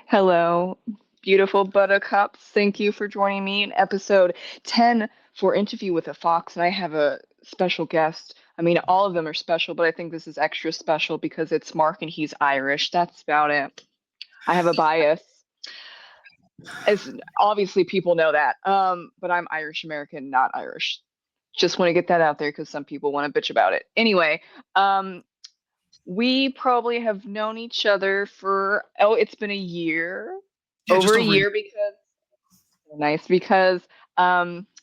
Hello, beautiful buttercups. Thank you for joining me in episode 10 for Interview with a Fox. And I have a special guest. I mean, all of them are special, but I think this is extra special because it's Mark and he's Irish. That's about it. I have a bias. As obviously people know that. But I'm Irish American, not Irish. Just want to get that out there because some people want to bitch about it. Anyway, we probably have known each other for, it's been a year, Yeah, just over a over. year because nice because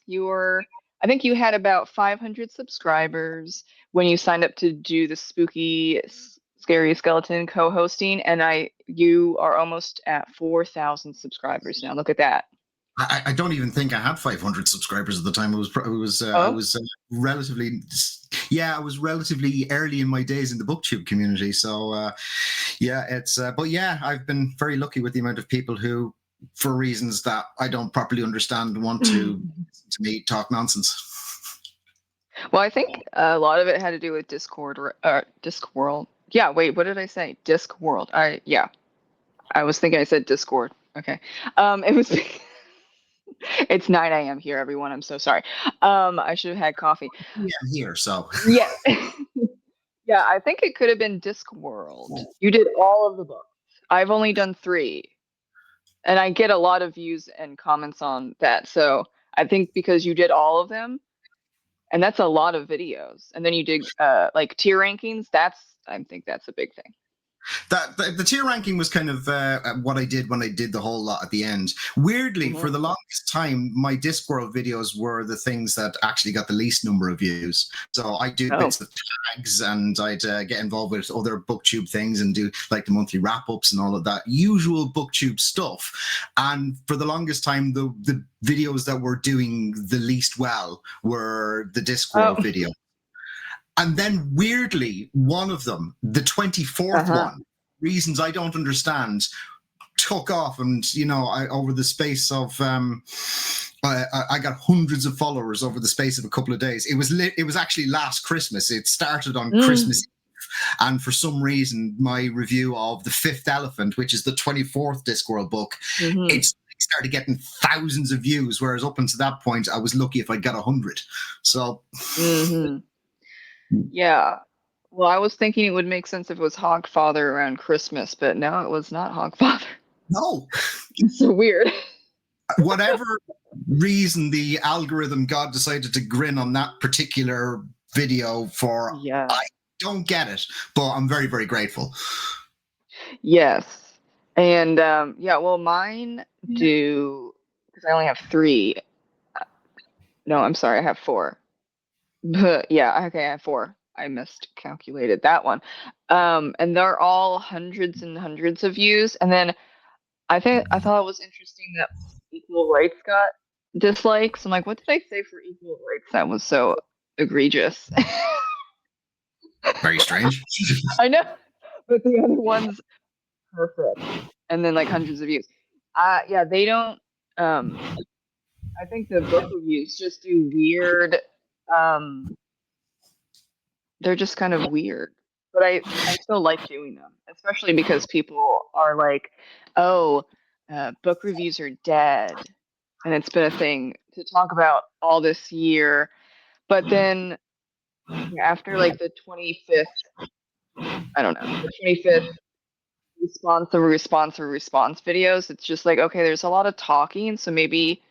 you were, I think you had about 500 subscribers when you signed up to do the spooky scary skeleton co-hosting, and you are almost at 4,000 subscribers now. Look at that. I don't even think I had 500 subscribers at the time. I Oh, was relatively, yeah, I was relatively early in my days in the BookTube community. So, yeah, but yeah, I've been very lucky with the amount of people who, for reasons that I don't properly understand, want to me talk nonsense. well, I think a lot of it had to do with Discord or Discworld. Yeah, wait, what did I say? Discworld. Yeah, I was thinking I said Discord. Okay. It was it's 9 a.m. here, everyone. I'm so sorry. I should have had coffee. Yeah, I'm here, so. Yeah. Yeah, I think it could have been Discworld. You did all of the books. I've only done 3. And I get a lot of views and comments on that. So I think because you did all of them, and that's a lot of videos. And then you did like tier rankings, I think that's a big thing. That the tier ranking was kind of what I did when I did the whole lot at the end. Weirdly, for the longest time, my Discworld videos were the things that actually got the least number of views. So I do bits of tags, and I'd get involved with other BookTube things and do like the monthly wrap-ups and all of that usual BookTube stuff. And for the longest time, the videos that were doing the least well were the Discworld video. And then weirdly, one of them, the 24th one, reasons I don't understand, took off. And, you know, over the space of, I got hundreds of followers over the space of a couple of days. It was actually last Christmas. It started on Christmas Eve. And for some reason, my review of The Fifth Elephant, which is the 24th Discworld book, it started getting thousands of views. Whereas up until that point, I was lucky if I got 100. So... Yeah. Well, I was thinking it would make sense if it was Hogfather around Christmas, but no, it was not Hogfather. No. It's so weird. Whatever reason the algorithm God decided to grin on that particular video for, I don't get it, but I'm very, very grateful. Yes. And yeah, well, mine do, because I only have 3. No, I'm sorry, I have 4. But yeah, okay, I have 4. I miscalculated that one. And they're all hundreds and hundreds of views. And then I thought it was interesting that equal rights got dislikes. I'm like, what did I say for equal rights? That was so egregious. Very strange. I know, but the other one's perfect. And then like hundreds of views. Yeah, they don't. I think the book reviews just do weird. They're just kind of weird, but I still like doing them, especially because people are like, oh, book reviews are dead, and it's been a thing to talk about all this year. But then after like the 25th, I don't know, the 25th response videos, it's just like, okay, there's a lot of talking, so maybe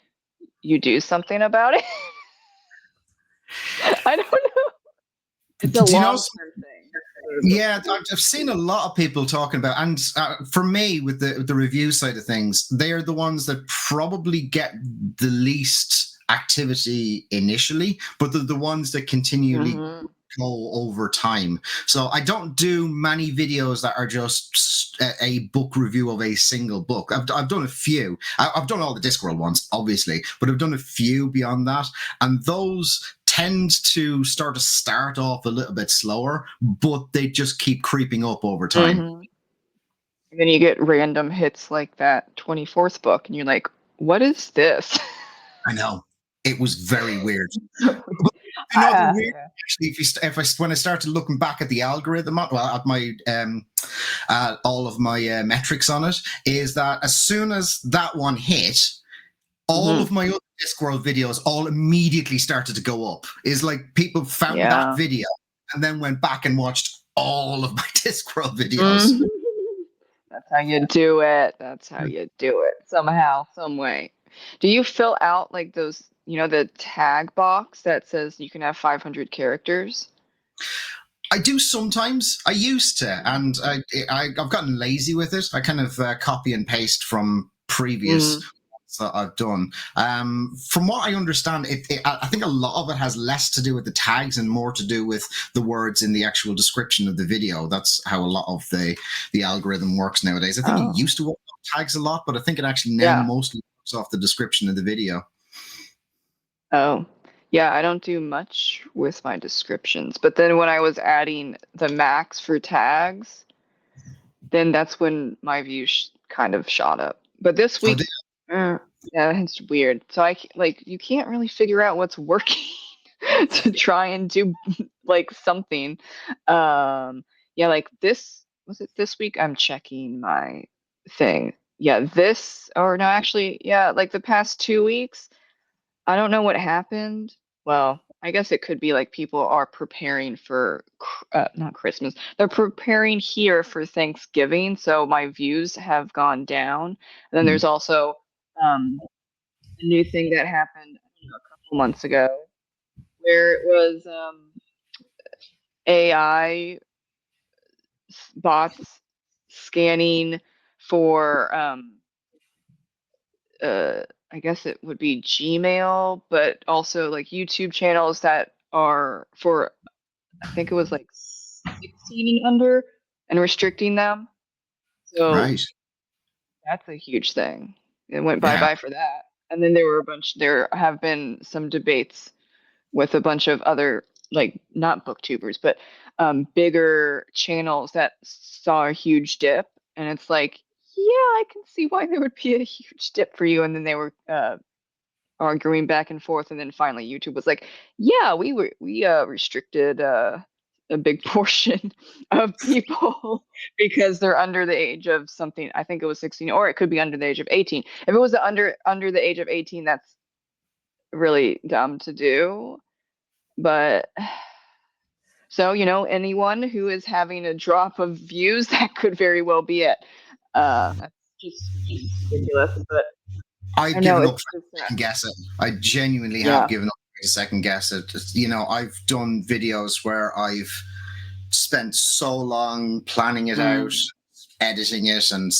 you do something about it. I don't know. It's a long-term thing. Yeah, I've seen a lot of people talking about, and for me, with the review side of things, they are the ones that probably get the least activity initially, but they're the ones that continually go over time. So I don't do many videos that are just a book review of a single book. I've done a few. I've done all the Discworld ones, obviously, but I've done a few beyond that, and those tend to start off a little bit slower, but they just keep creeping up over time. And then you get random hits like that 24th book, and you're like, what is this? I know. It was very weird. Weird, actually, when I started looking back at the algorithm, at my all of my metrics on it, is that as soon as that one hit, all of my other Discworld videos all immediately started to go up. Is like people found that video and then went back and watched all of my Discworld videos. That's how you do it. That's how you do it. Somehow, some way. Do you fill out like those, the tag box that says you can have 500 characters? I do sometimes. I used to, and I've gotten lazy with it. I kind of copy and paste from previous ones that I've done. From what I understand, I think a lot of it has less to do with the tags and more to do with the words in the actual description of the video. That's how a lot of the algorithm works nowadays. I think it used to work on tags a lot, but I think it actually now mostly works off the description of the video. Oh. Yeah, I don't do much with my descriptions. But then when I was adding the max for tags, then that's when my views kind of shot up. But this week, yeah, it's weird. So you can't really figure out what's working to try and do like something. Yeah, like this, was it this week? I'm checking my thing. Yeah, like the past 2 weeks, I don't know what happened. Well, I guess it could be like people are preparing for not Christmas. They're preparing here for Thanksgiving, so my views have gone down. And then there's also a new thing that happened a couple months ago, where it was AI bots scanning for I guess it would be Gmail, but also like YouTube channels that are for, I think it was like 16 and under, and restricting them. So that's a huge thing. It went bye-bye for that. And then there have been some debates with a bunch of other, like, not booktubers, but bigger channels that saw a huge dip. And it's like, yeah, I can see why there would be a huge dip for you. And then they were arguing back and forth, and then finally YouTube was like, yeah, we restricted a big portion of people because they're under the age of something. I think it was 16, or it could be under the age of 18. If it was under the age of 18, that's really dumb to do. But so, anyone who is having a drop of views, that could very well be it. That's just ridiculous. But I've given up trying to second guess it. I genuinely have given up trying to second guess it. I've done videos where I've spent so long planning it out, editing it, and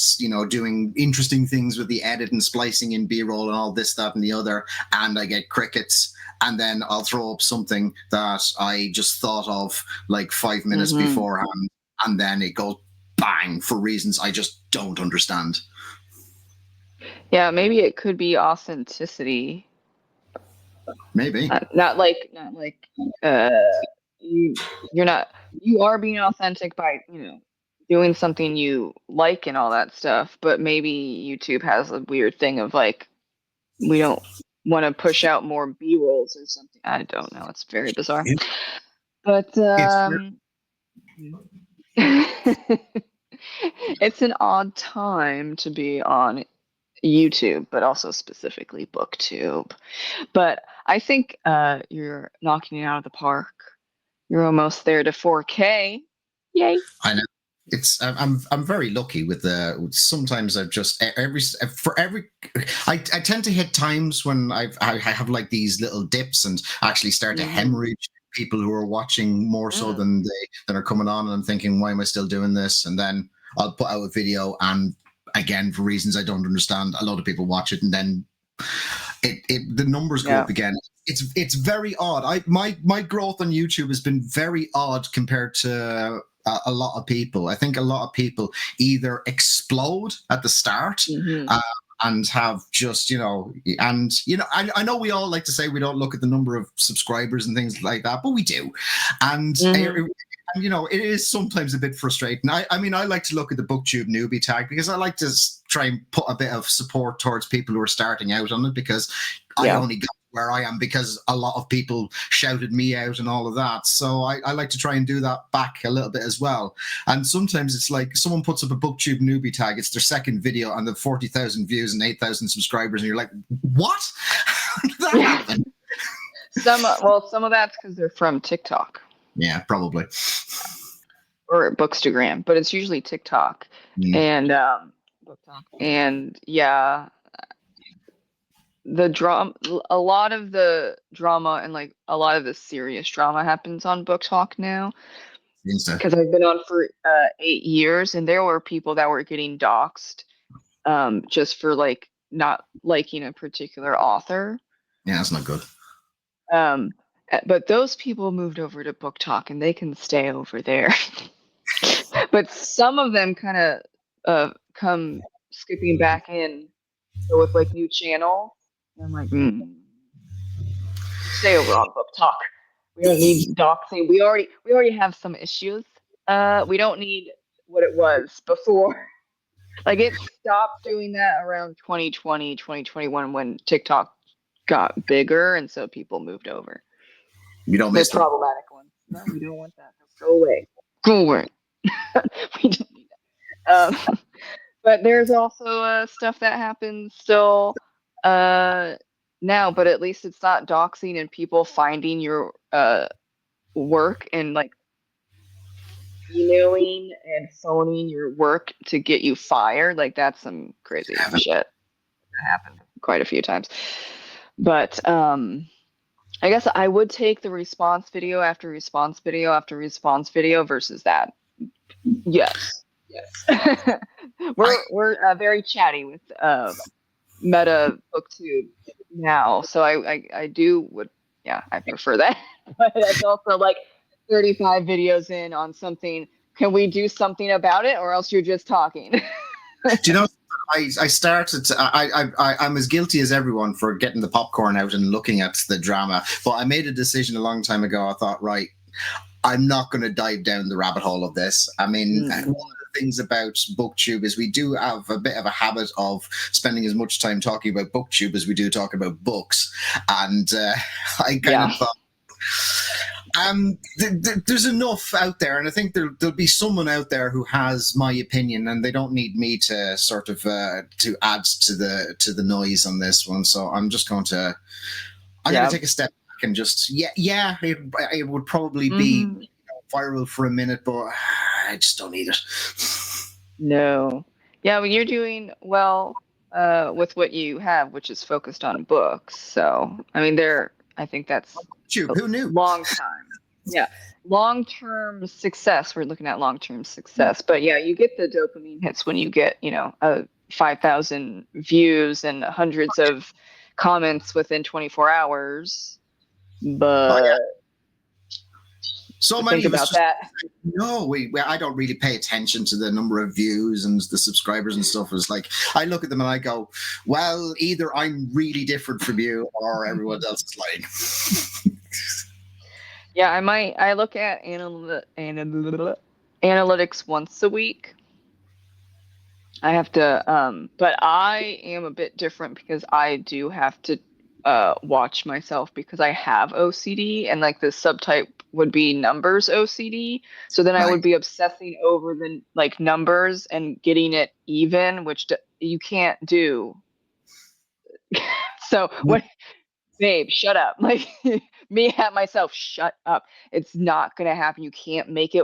doing interesting things with the edit and splicing in B-roll and all this, that, and the other, and I get crickets. And then I'll throw up something that I just thought of like 5 minutes beforehand, and then it goes bang for reasons I just don't understand. Yeah, maybe it could be authenticity. Maybe not like you are being authentic by doing something you like and all that stuff, but maybe YouTube has a weird thing of like, we don't want to push out more B-rolls or something. I don't know. It's very bizarre. But it's an odd time to be on YouTube, but also specifically BookTube. But I think you're knocking it out of the park. You're almost there to 4K. Yay! I know. I'm very lucky with sometimes I've just I tend to hit times when I have like these little dips and actually start to hemorrhage people who are watching more so than are coming on, and I'm thinking, why am I still doing this? And then I'll put out a video, and again, for reasons I don't understand, a lot of people watch it, and then the numbers go up again. It's very odd. My growth on YouTube has been very odd compared to a lot of people. I think a lot of people either explode at the start and have just, I know we all like to say we don't look at the number of subscribers and things like that, but we do. And it is sometimes a bit frustrating. I mean, I like to look at the BookTube newbie tag because I like to try and put a bit of support towards people who are starting out on it, because I only got where I am because a lot of people shouted me out and all of that. So I like to try and do that back a little bit as well. And sometimes it's like someone puts up a BookTube newbie tag, it's their second video and the 40,000 views and 8,000 subscribers, and you're like, what? How did that happen? Some of that's because they're from TikTok. Yeah, probably. Or Bookstagram, but it's usually TikTok and BookTok. And yeah, the drama, a lot of the drama and like a lot of the serious drama happens on BookTok now. Because I've been on for 8 years, and there were people that were getting doxxed just for like not liking a particular author. Yeah, that's not good. But those people moved over to BookTok, and they can stay over there. But some of them kind of come skipping back in with like new channel. I'm like, stay over on BookTok. We don't need doxing. We already have some issues. We don't need what it was before. Like it stopped doing that around 2020, 2021 when TikTok got bigger, and so people moved over. You don't miss the problematic ones. No, we don't want that. Go away. Go away. We don't need that. But there's also stuff that happens still now, but at least it's not doxing and people finding your work and like emailing and phoning your work to get you fired. Like that's some crazy shit that happened quite a few times. But I guess I would take the response video after response video after response video versus that. Yes. We're very chatty with Meta BookTube now, so I prefer that. But it's also like 35 videos in on something. Can we do something about it, or else you're just talking? Do you know? I started. I'm as guilty as everyone for getting the popcorn out and looking at the drama, but I made a decision a long time ago. I thought, right, I'm not going to dive down the rabbit hole of this. I mean, one of the things about BookTube is we do have a bit of a habit of spending as much time talking about BookTube as we do talking about books, and I kind of thought. There's enough out there, and I think there'll be someone out there who has my opinion, and they don't need me to sort of to add to the noise on this one. So I'm just going to going to take a step back and just it would probably be viral for a minute, but I just don't need it. No, well, you're doing well with what you have, which is focused on books. So I mean, I think that's who knew? Long time. Yeah. Long-term success. We're looking at long-term success. But yeah, you get the dopamine hits when you get, 5,000 views and hundreds of comments within 24 hours. But so many think about that. No, I don't really pay attention to the number of views and the subscribers and stuff. It's like I look at them and I go, well, either I'm really different from you or everyone else is lying. Yeah, I look at analytics once a week. I have to, but I am a bit different because I do have to watch myself because I have OCD, and like the subtype would be numbers OCD. So then I would be obsessing over the like numbers and getting it even, which you can't do. So what, babe, shut up. Like me at myself, shut up. It's not going to happen. You can't make it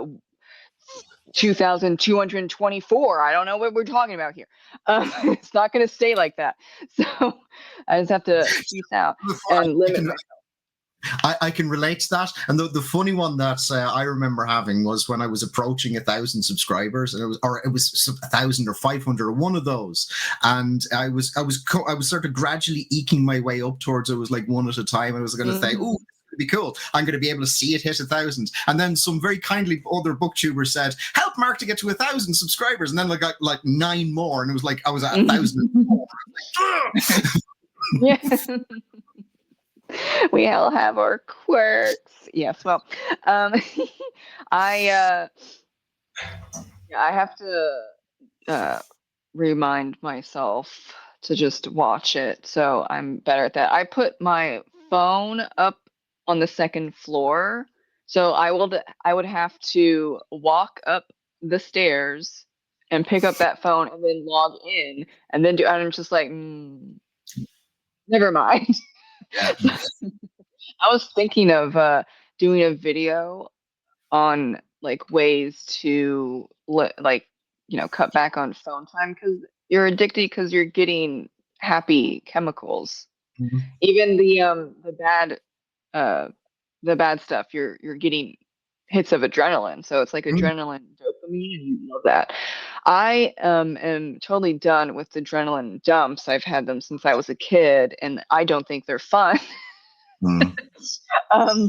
2,224. I don't know what we're talking about here. It's not going to stay like that. So I just have to peace out and limit myself. I can relate to that. And the funny one that I remember having was when I was approaching 1,000 subscribers, and it was 1,000 or 500 or one of those. And I was sort of gradually eking my way up towards it. Was like one at a time. I was going to say, "Ooh, be cool. I'm going to be able to see it hit 1,000." And then some very kindly other booktubers said, "Help Mark to get to 1,000 subscribers." And then I got like 9 more, and it was like I was at 1,000. Yeah. We all have our quirks. Yes. Well, I have to remind myself to just watch it, so I'm better at that. I put my phone up on the second floor. So I would have to walk up the stairs and pick up that phone and then log in and then do. And I'm just like, never mind. Yeah. I was thinking of doing a video on like ways to like cut back on phone time because you're addicted because you're getting happy chemicals. Mhm. Even uh the bad stuff you're getting hits of adrenaline, so it's like Mhm. adrenaline dopamine and you love that. I am totally done with adrenaline dumps. I've had them since I was a kid and I don't think they're fun. Mhm.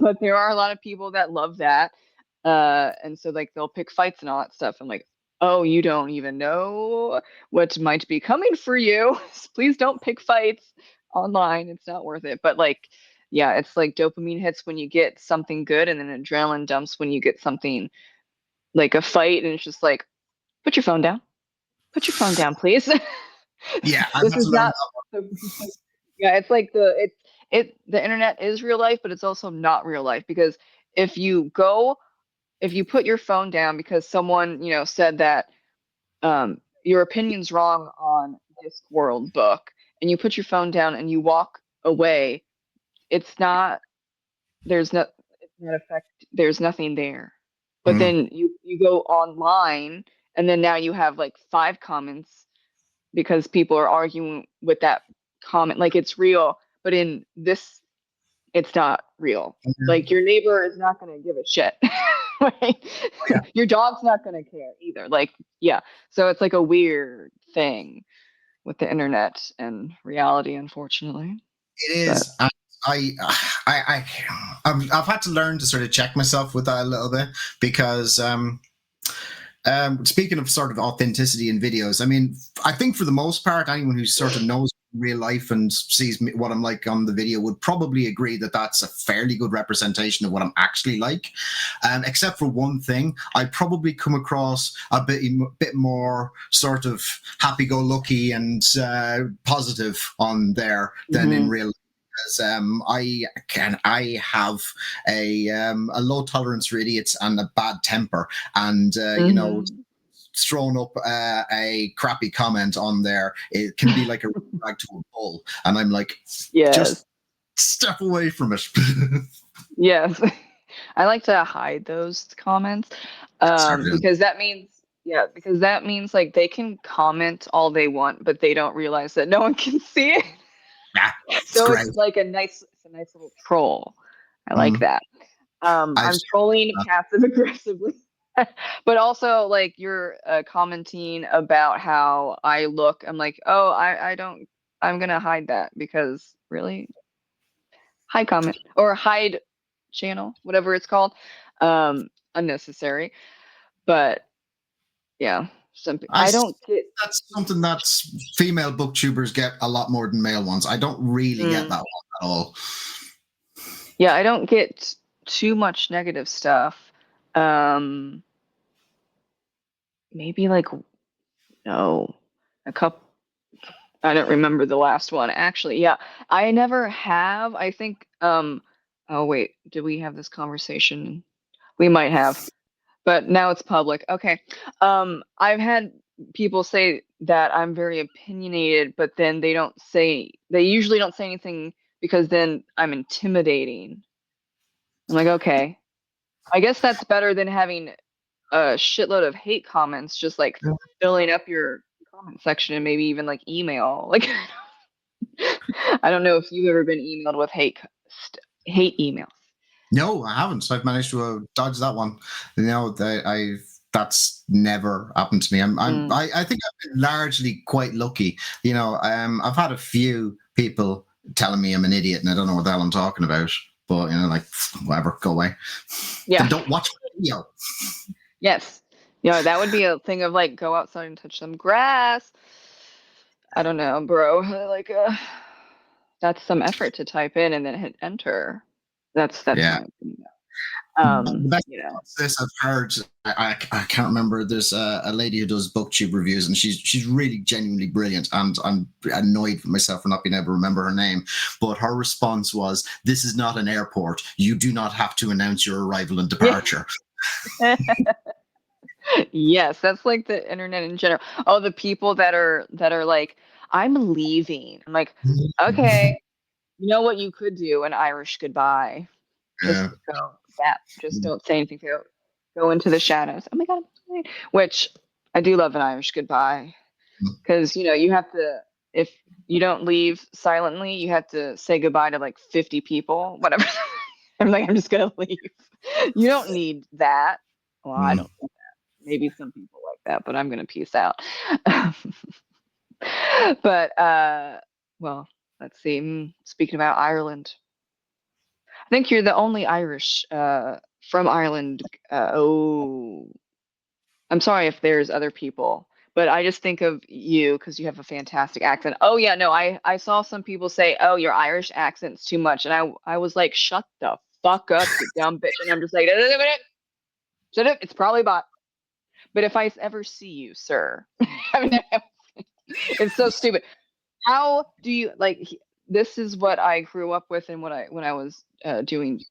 But there are a lot of people that love that. And so like they'll pick fights and all that stuff. I'm like, oh, you don't even know what might be coming for you. Please don't pick fights online. It's not worth it. But like, yeah, it's like dopamine hits when you get something good, and then adrenaline dumps when you get something like a fight, and it's just like, put your phone down. Put your phone down, please. Yeah, I This had to is learn not that. yeah, it's like the internet is real life, but it's also not real life because if you go if you put your phone down because someone, said that your opinion's wrong on Discworld book and you put your phone down and you walk away, it's not there's no it's not effect there's nothing there. But Mhm. then you go online and then now you have like five comments because people are arguing with that comment like it's real, but in this it's not real. Like your neighbor is not going to give a shit. Right? Yeah, Your dog's not going to care either. Like, yeah. So it's like a weird thing with the internet and reality, unfortunately. it But is. I, I, I've had to learn to sort of check myself with that a little bit because speaking of sort of authenticity in videos, I mean, I think for the most part, anyone who sort of knows real life and sees me, what I'm like on the video would probably agree that that's a fairly good representation of what I'm actually like. Except for one thing, I probably come across a bit more sort of happy-go-lucky and positive on there than in mhm, real life. I have a low tolerance for idiots and a bad temper, and mhm. thrown up a crappy comment on there, it can be like a rag to a bull, and I'm like, just Yes. step away from it. Yes. I like to hide those comments Start doing. because that means yeah, because that means like they can comment all they want, but they don't realize that no one can see it. Yeah, it's So great. it's a nice little troll. I like Mm. that. I've I'm trolling passive aggressively, but also like you're commenting about how I look. I'm like, oh, I don't. I'm gonna hide that because really, hide comment or hide channel, whatever it's called. Unnecessary, but yeah, I I s- don't get. that's something that female booktubers get a lot more than male ones. I don't really get Mm, that one at all. yeah, I don't get too much negative stuff. Um, maybe like no, a couple. I don't remember the last one. Actually, yeah. I never have. I think oh wait, did we have this conversation? We might have, but now it's public. Okay. I've had people say that I'm very opinionated, but then they usually don't say anything because then I'm intimidating. I'm like, okay. I guess that's better than having a shitload of hate comments just like filling up your comment section and maybe even like email. Like I don't know if you've ever been emailed with hate emails. No, I haven't. I've managed to dodge that one. That's never happened to me. Mm. I think I've been largely quite lucky. I've had a few people telling me I'm an idiot and I don't know what the hell I'm talking about. But like whatever, go away. Then Yeah. don't watch my video. Yes. That would be a thing of like go outside and touch some grass. I don't know, bro. Like that's some effort to type in and then hit enter. That's Yeah. my opinion. The best You know. this I've heard, I can't remember. There's a lady who does BookTube reviews, and she's really genuinely brilliant. And I'm annoyed with myself for not being able to remember her name. But her response was, "This is not an airport. You do not have to announce your arrival and departure." Yes, that's like the internet in general. Oh, the people that are like, I'm leaving. I'm like, okay, you know what you could do? An Irish goodbye. Just Yeah. go that. Just don't say anything. Go into the shadows. Oh my God. Which I do love an Irish goodbye because you have to, if you don't leave silently, you have to say goodbye to like 50 people, whatever. I'm like, I'm just gonna leave. You don't need that. Well, I don't. Maybe some people like that, but I'm gonna peace out. But well, let's see. Speaking about Ireland, I think you're the only Irish from Ireland. Oh, I'm sorry if there's other people, but I just think of you because you have a fantastic accent. Oh yeah, no, I saw some people say, "Oh, your Irish accent's too much," and I was like, "Shut the fuck up, you dumb bitch!" And I'm just like, "Shut up, it's probably bot." But if I ever see you, sir, I mean, it's so stupid. How do you like? This is what I grew up with, and when I was doing,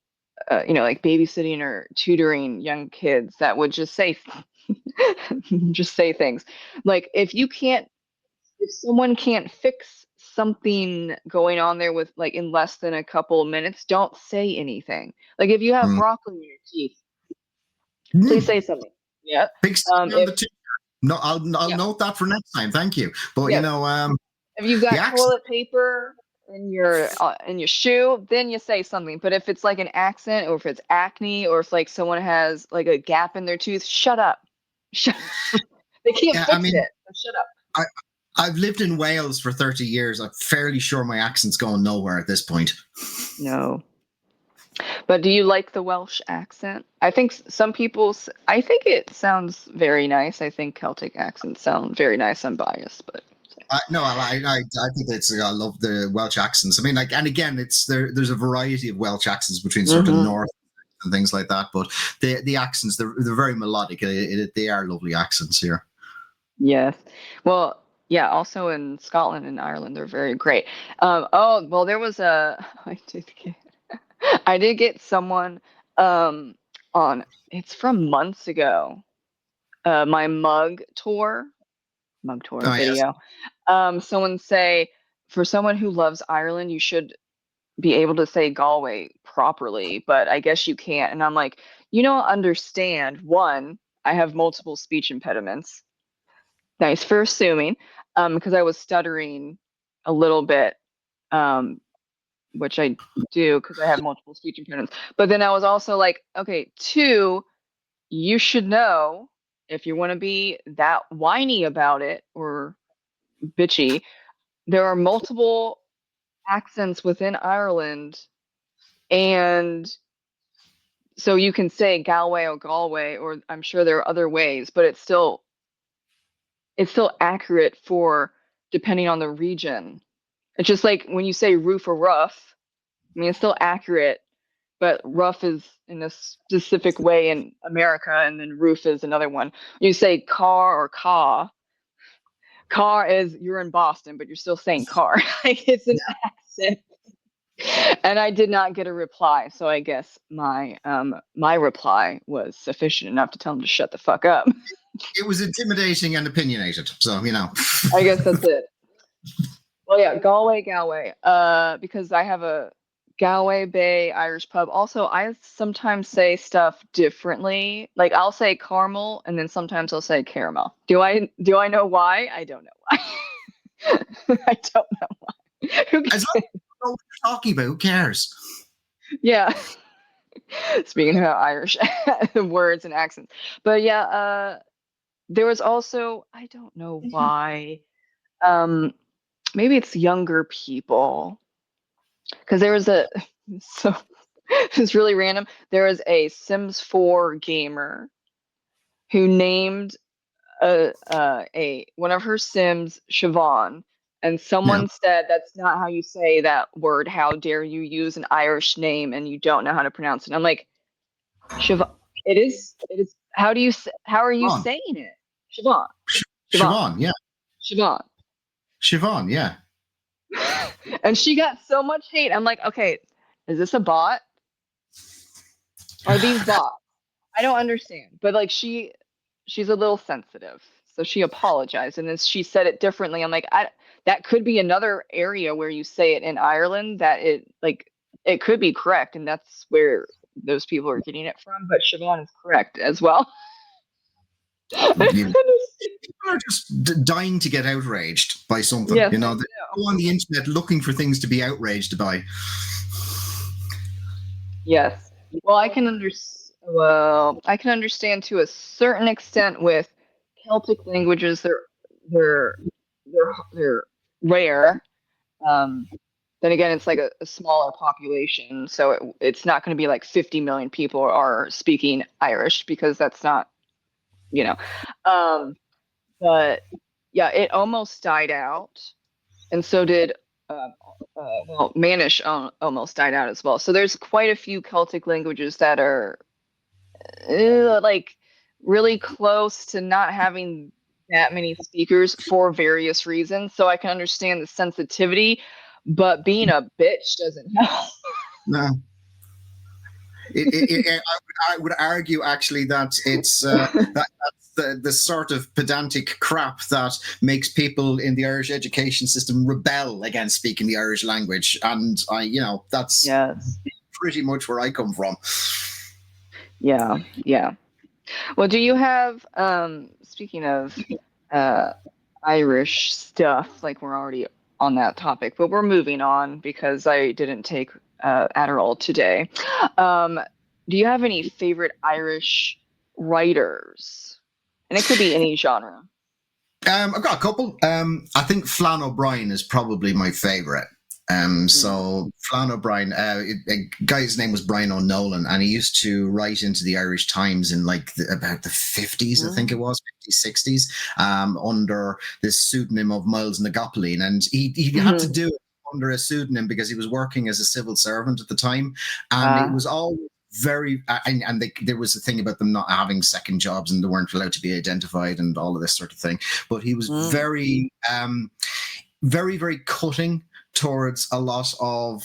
like babysitting or tutoring young kids that would just say, just say things. Like if someone can't fix something going on there with like in less than a couple of minutes, don't say anything. Like if you have broccoli in your teeth, please say something. Yeah. Big sticky on If the tip. No, I'll yeah, note that for next time. Thank you. But yeah. If you've the got accent. toilet paper in your shoe, then you say something. But if it's like an accent, or if it's acne, or if like someone has like a gap in their tooth, shut up. Shut. They can't Yeah, I fix mean, it. So shut up. I I've lived in Wales for 30 years. I'm fairly sure my accent's going nowhere at this point. No. But do you like the Welsh accent? I think some people. I think it sounds very nice. I think Celtic accents sound very nice. I'm biased, but. No, I think I love the Welsh accents. I mean, like, and again, there's a variety of Welsh accents between sort of Mhm. north and things like that. But the accents, they're very melodic. They are lovely accents here. Yes. Well, yeah, also in Scotland and Ireland, they're very great. Well, there was I did get someone um it's from months ago. My mug tour Oh yes. video. Someone say for someone who loves Ireland, you should be able to say Galway properly, but I guess you can't. And I'm like, understand, one, I have multiple speech impediments. Nice for assuming, because I was stuttering a little bit, um, which I do because I have multiple speech impediments. But then I was also like, okay, two, you should know if you want to be that whiny about it or bitchy, there are multiple accents within Ireland, and so you can say Galway or Galway, or I'm sure there are other ways, but it's still accurate for depending on the region. It's just like when you say roof or rough, I mean, it's still accurate, but rough is in a specific way in America, and then roof is another one. You say car or car. Car is you're in Boston, but you're still saying car. Like it's an accent. And I did not get a reply, so I guess my reply was sufficient enough to tell him to shut the fuck up. It was intimidating and opinionated. So I guess that's it. Well, yeah, Galway. Because I have a Galway Bay Irish pub. Also, I sometimes say stuff differently. Like I'll say caramel, and then sometimes I'll say caramel. Do I know why? I don't know why. I don't know why. Who as long cares? as you know what you're talking about, who cares? Yeah. Speaking of Irish words and accents, but yeah, there was also I don't know why. Um, Maybe it's younger people because there was a so it's really random. There was a Sims 4 gamer who named a one of her Sims Siobhan, and Yeah. someone said that's not how you say that word. How dare you use an Irish name and you don't know how to pronounce it? I'm like, Siobhan. It is. It is. How are you Siobhan. saying it? Siobhan. Siobhan. Siobhan, yeah. Siobhan. Siobhan, yeah. And she got so much hate. I'm like, okay, is this a bot? Are these bots? I don't understand. But like she's a little sensitive. So she apologized and then she said it differently. I'm like, that could be another area where you say it in Ireland that it could be correct and that's where those people are getting it from, but Siobhan is correct as well. You know, people are just dying to get outraged by something. Yes, You I know, they know. go on the internet looking for things to be outraged by. Yes. Well, I can understand to a certain extent with Celtic languages. They're they're rare. Um, then again, it's like a smaller population, so it's not going to be like 50 million people are speaking Irish because that's not, you know. Um, but yeah, it almost died out, and so did Mannish almost died out as well. So there's quite a few Celtic languages that are like really close to not having that many speakers for various reasons. So I can understand the sensitivity, but being a bitch doesn't help. No. I would argue actually that it's that's the sort of pedantic crap that makes people in the Irish education system rebel against speaking the Irish language, and that's Yes. pretty much where I come from. Yeah. Yeah. Well, do you have speaking of uh Irish stuff, like we're already on that topic, but we're moving on because I didn't take Adderall today. Um, do you have any favorite Irish writers? And it could be any genre. I've got a couple. I think Flann O'Brien is probably my favorite. Mm. So Flann O'Brien, a guy's name was Brian O'Nolan, and he used to write into the Irish Times in like about the 50s, I think it Mm. was 50s, 60s, under this pseudonym of Miles Nagopoline, and he had to Mhm. do it under a pseudonym because he was working as a civil servant at the time, and it Uh, was all very and there was a thing about them not having second jobs and they weren't allowed to be identified and all of this sort of thing, but he was mm. very cutting towards a lot of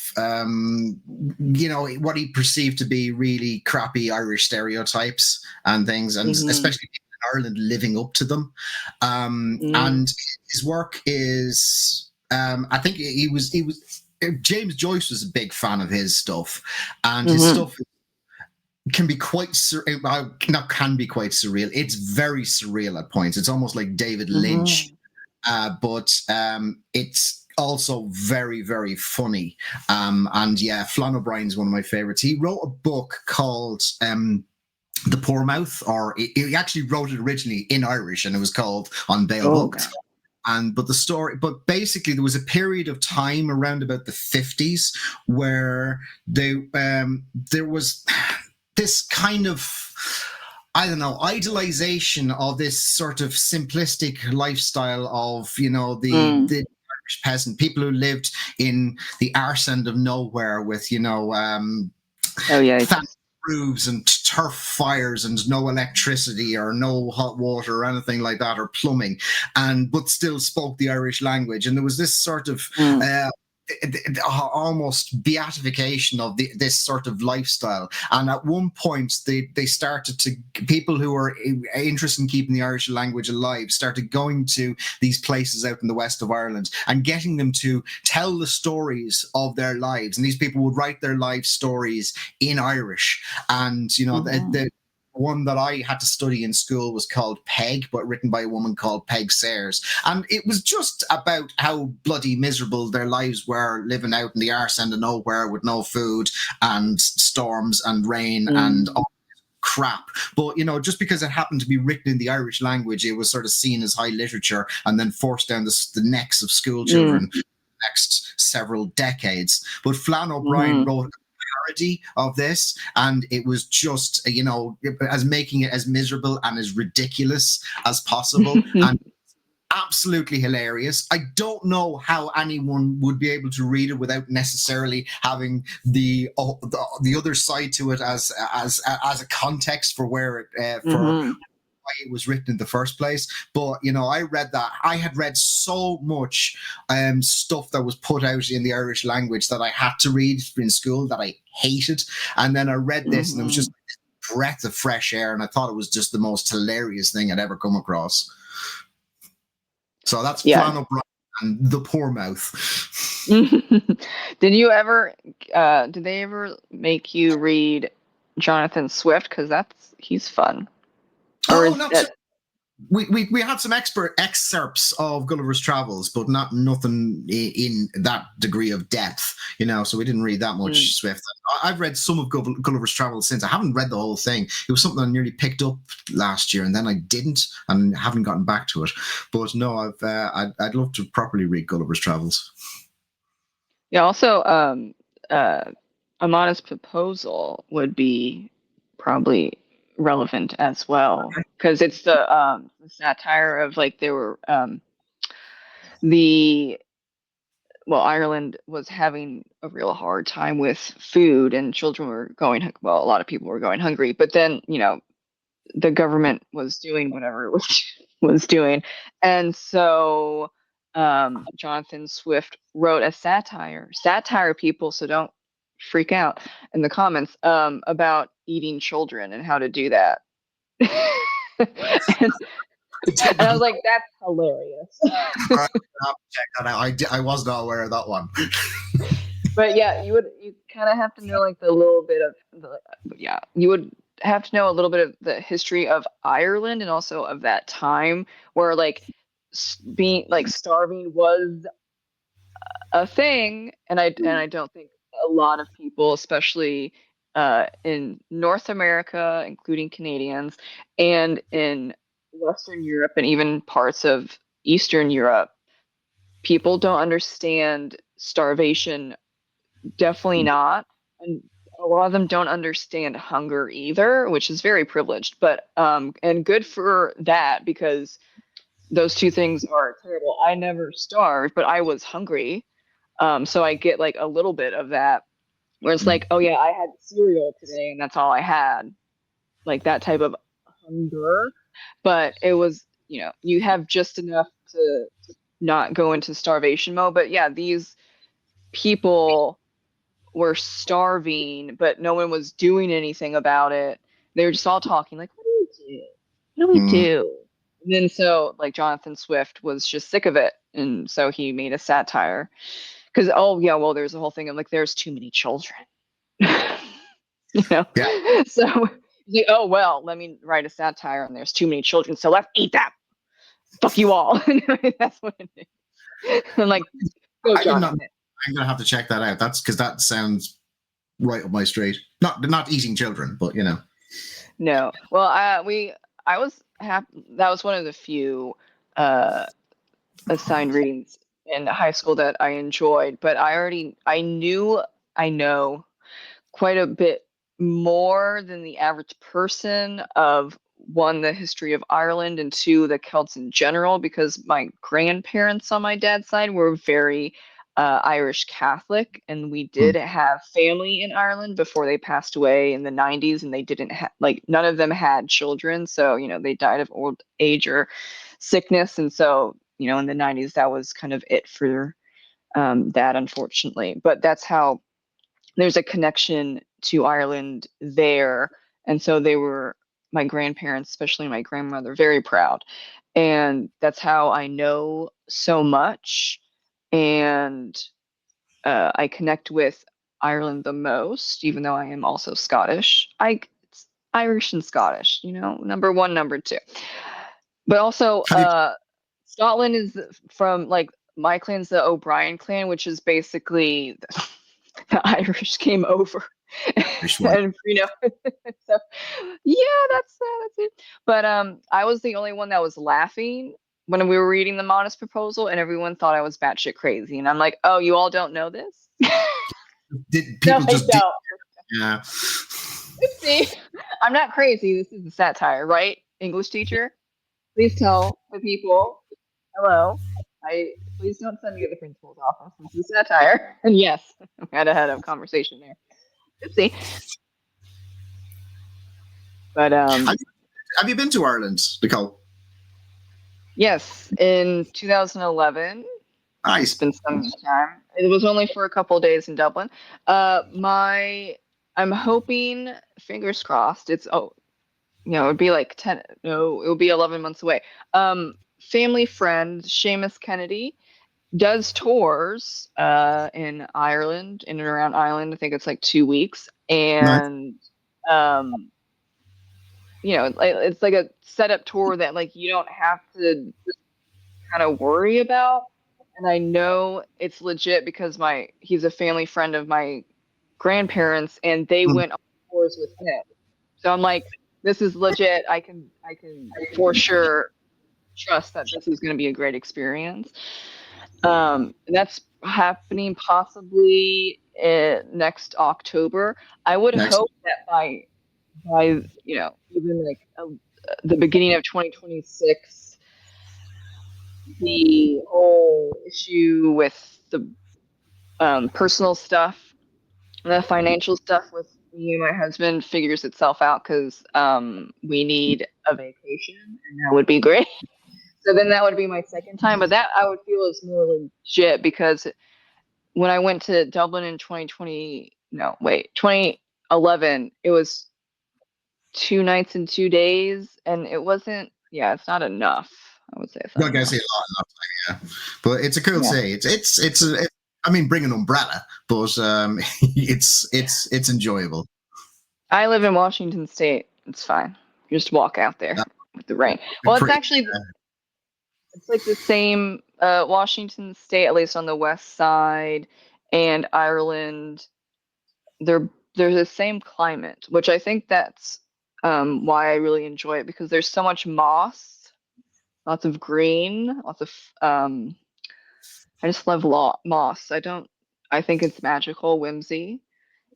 what he perceived to be really crappy Irish stereotypes and things, and Mhm. especially people in Ireland living up to them. Mm. And his work is, I think he was James Joyce was a big fan of his stuff, and his Mhm. stuff can be quite not can be quite surreal. It's very surreal at points. It's almost like David Lynch, Mhm. but it's also very funny. And yeah, Flann O'Brien's one of my favorites. He wrote a book called The Poor Mouth, or he actually wrote it originally in Irish, and it was called On Bail Oh Hooked. God. But basically there was a period of time around about the 50s where there was this kind of, I don't know, idolization of this sort of simplistic lifestyle of, the Mm. Irish peasant, people who lived in the arse end of nowhere with, Oh thatched yikes. roofs and turf fires and no electricity or no hot water or anything like that, or plumbing, but still spoke the Irish language. And there was this sort of Mm. almost beatification of this sort of lifestyle. And at one point, they started to, people who were interested in keeping the Irish language alive started going to these places out in the west of Ireland and getting them to tell the stories of their lives. And these people would write their life stories in Irish. And, Mhm. the one that I had to study in school was called Peg, but written by a woman called Peg Sayers. And it was just about how bloody miserable their lives were living out in the arse end of nowhere with no food and storms and rain and Mm. all crap. But, just because it happened to be written in the Irish language, it was sort of seen as high literature and then forced down the necks of school Mm. children next several decades. But Flann O'Brien Mhm. wrote parody of this, and it was just as making it as miserable and as ridiculous as possible, and absolutely hilarious. I don't know how anyone would be able to read it without necessarily having the other side to it as a context for where it for Mm-hmm. why it was written in the first place. But I read that. I had read so much stuff that was put out in the Irish language that I had to read in school that I hated, and then I read this, and it was just a breath of fresh air, and I thought it was just the most hilarious thing I'd ever come across. So that's Flann O'Brien and The Poor Mouth. Did you ever? Did they ever make you read Jonathan Swift? Because he's fun. Or is that? We had some excerpts of Gulliver's Travels, but nothing in that degree of depth, so we didn't read that much Swift. I've read some of Gulliver's Travels since. I haven't read the whole thing. It was something I nearly picked up last year, and then I didn't, and haven't gotten back to it. But no, I'd love to properly read Gulliver's Travels. Yeah. Also, A Modest Proposal would be probably relevant as well, because it's the satire of like there were Ireland was having a real hard time with food, and children were a lot of people were going hungry, but then the government was doing whatever it was doing, and so Jonathan Swift wrote a satire people, so don't freak out in the comments, about eating children and how to do that. and I was like, that's hilarious. Check that out. I was not aware of that one. But yeah, you kind of have to know like you would have to know a little bit of the history of Ireland, and also of that time where like being like starving was a thing, and I don't think a lot of people, especially in North America, including Canadians, and in Western Europe, and even parts of Eastern Europe, people don't understand starvation. Definitely not. And a lot of them don't understand hunger either, which is very privileged, but and good for that, because those two things are terrible. I never starved, but I was hungry. So I get like a little bit of that, where it's like, oh yeah, I had cereal today and that's all I had. Like that type of hunger. But it was, you have just enough to not go into starvation mode. But yeah, these people were starving, but no one was doing anything about it. They were just all talking like, what do we do? What do we do? And then so like Jonathan Swift was just sick of it, and so he made a satire. Because there's a whole thing of like, there's too many children. Yeah. So he's like, oh well, let me write a satire, and there's too many children, so let's eat them. Fuck you all. That's what it is. And like, go Jonathan. I'm gonna have to check that out. That's because that sounds right up my street. Not eating children, but No. Well, I was happy. That was one of the few assigned readings in high school that I enjoyed, but I know quite a bit more than the average person of, one, the history of Ireland, and two, the Celts in general, because my grandparents on my dad's side were very Irish Catholic, and we did have family in Ireland before they passed away in the 90s, and they didn't have, like, none of them had children, so they died of old age or sickness, and so in the 90s that was kind of it for that, unfortunately. But that's how there's a connection to Ireland there, and so they were, my grandparents, especially my grandmother, very proud, and that's how I know so much. And I connect with Ireland the most, even though I am also Scottish. It's Irish and Scottish, number one, number two. But also, Scotland is from, like, my clan's the O'Brien clan, which is basically the Irish came over. And so yeah, that's it. But I was the only one that was laughing when we were reading The Modest Proposal, and everyone thought I was batshit crazy, and I'm like, oh, you all don't know this? Yeah. See, I'm not crazy. This is a satire, right? English teacher, please tell the people Hello. Please don't send me to the principal's office. This is satire. And yes, I had a conversation there. Oopsie. But Have you been to Ireland, Nicole? yes, in 2011. Nice. It's been some time. It was only for a couple of days in Dublin. I'm hoping, fingers crossed. It'd be like 10. No, it would be 11 months away. Family friend Seamus Kennedy does tours in Ireland, in and around Ireland. I think it's like 2 weeks, Nice. and it's like a setup tour that like you don't have to kind of worry about. And I know it's legit because he's a family friend of my grandparents, and they Mm. went on tours with him. So I'm like, this is legit. I can for sure trust that this is going to be a great experience. And that's happening possibly next October. I would Next. hope that by even like the beginning of 2026, the whole issue with the personal stuff, the financial stuff with me and my husband figures itself out, because we need a vacation, and that would be great. So then that would be my second time, but that I would feel is more legit, because when I went to Dublin in 2011, it was 2 nights and 2 days, and it wasn't. Yeah, it's not enough. I would say it's not I gotta enough. say a lot, yeah. But it's a cool Yeah. say. I mean, bring an umbrella, but it's enjoyable. I live in Washington State. It's fine. You just walk out there Yeah. with the rain. Well, it's Pretty- actually it's like the same Washington State, at least on the west side, and Ireland. They're the same climate, which I think that's why I really enjoy it, because there's so much moss, lots of green, lots of I just love moss. I think it's magical, whimsy.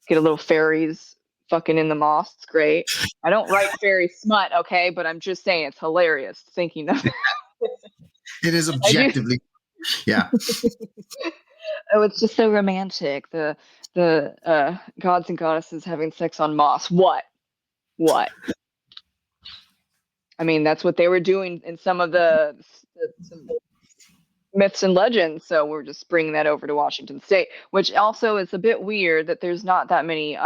Get a little fairies fucking in the moss. It's great. I don't write fairy smut, okay, but I'm just saying it's hilarious thinking of it. It is I do. objectively, yeah. Oh, it's just so romantic. The gods and goddesses having sex on moss. What? I mean, that's what they were doing in some of some myths and legends. So we're just bringing that over to Washington State, which also is a bit weird that there's not that many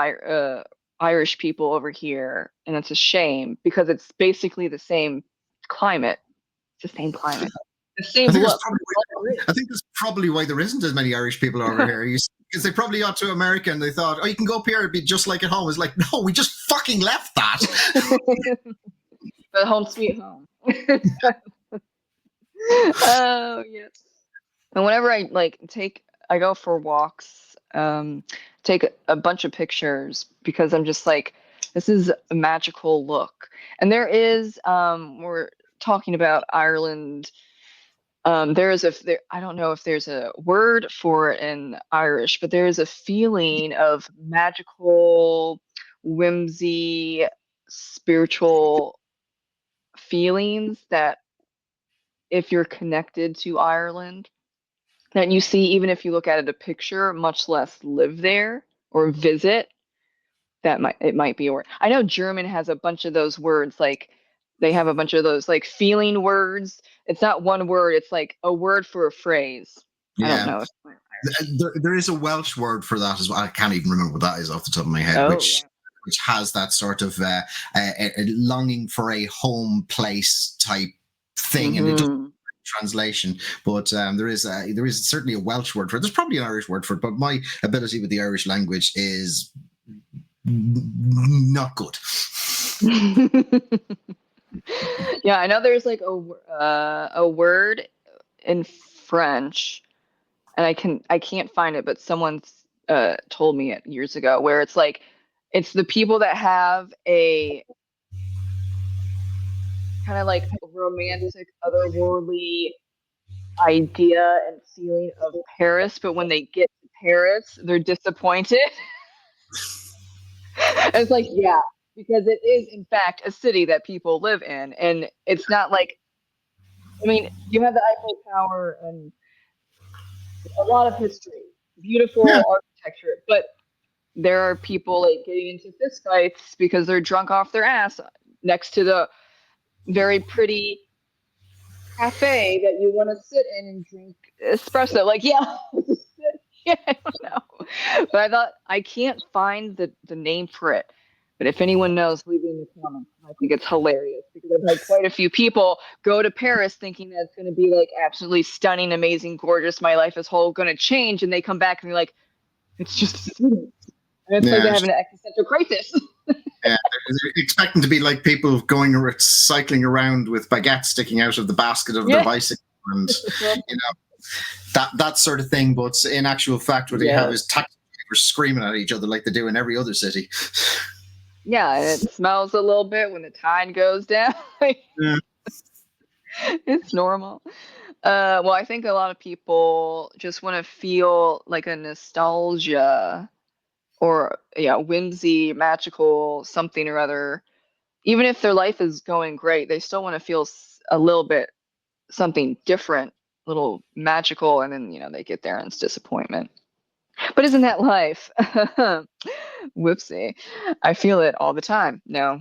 Irish people over here, and it's a shame, because it's basically the same climate. It's the same climate, the same look. I think that's probably why there isn't as many Irish people over here. Because they probably got to America and they thought, oh, you can go up here, it'd be just like at home. It's like, no, we just fucking left that. The home sweet home. Oh yes. And whenever I go for walks, take a bunch of pictures, because I'm just like, this is a magical look. And there is, we're talking about Ireland. I don't know if there's a word for it in Irish, but there is a feeling of magical, whimsy, spiritual feelings that if you're connected to Ireland, that you see even if you look at it a picture, much less live there or visit. It might be a word. I know German has a bunch of those words, like they have a bunch of those like feeling words. It's not one word, it's like a word for a phrase. I don't know. There is a Welsh word for that as well. I can't even remember what that is off the top of my head, which has that sort of a longing for a home place type thing, and it doesn't translation, but there is certainly a Welsh word for it. There's probably an Irish word for it, but my ability with the Irish language is not good. Yeah, I know there's like a word in French, and I can't find it, but someone's told me it years ago, where it's like it's the people that have a kind of like romantic, otherworldly idea and feeling of Paris, but when they get to Paris, they're disappointed. It's like, yeah, because it is in fact a city that people live in, and it's not like I mean, you have the Eiffel Tower and a lot of history, Yeah, beautiful architecture, but there are people like getting into fistfights because they're drunk off their ass next to the very pretty cafe that you want to sit in and drink espresso. Like, yeah, yeah, I don't know. But I thought I can't find the name for it. But if anyone knows, leave it in the comments. I think it's hilarious because I've had quite a few people go to Paris thinking that it's going to be like absolutely stunning, amazing, gorgeous. My life is whole going to change, and they come back and they're like, it's just a city. And it's like yeah, they're having an existential crisis. yeah. They're expecting to be like people going or cycling around with baguettes sticking out of the basket of their Yeah. bicycle, and that sort of thing. But in actual fact, what they have Yeah. is taxi drivers screaming at each other like they do in every other city. Yeah, and it smells a little bit when the tide goes down. Yeah. It's normal. Well, I think a lot of people just want to feel like a nostalgia or yeah, whimsy, magical, something or other. Even if their life is going great, they still want to feel a little bit something different, a little magical, and then they get there and it's disappointment. But isn't that life? Whoopsie. I feel it all the time. No.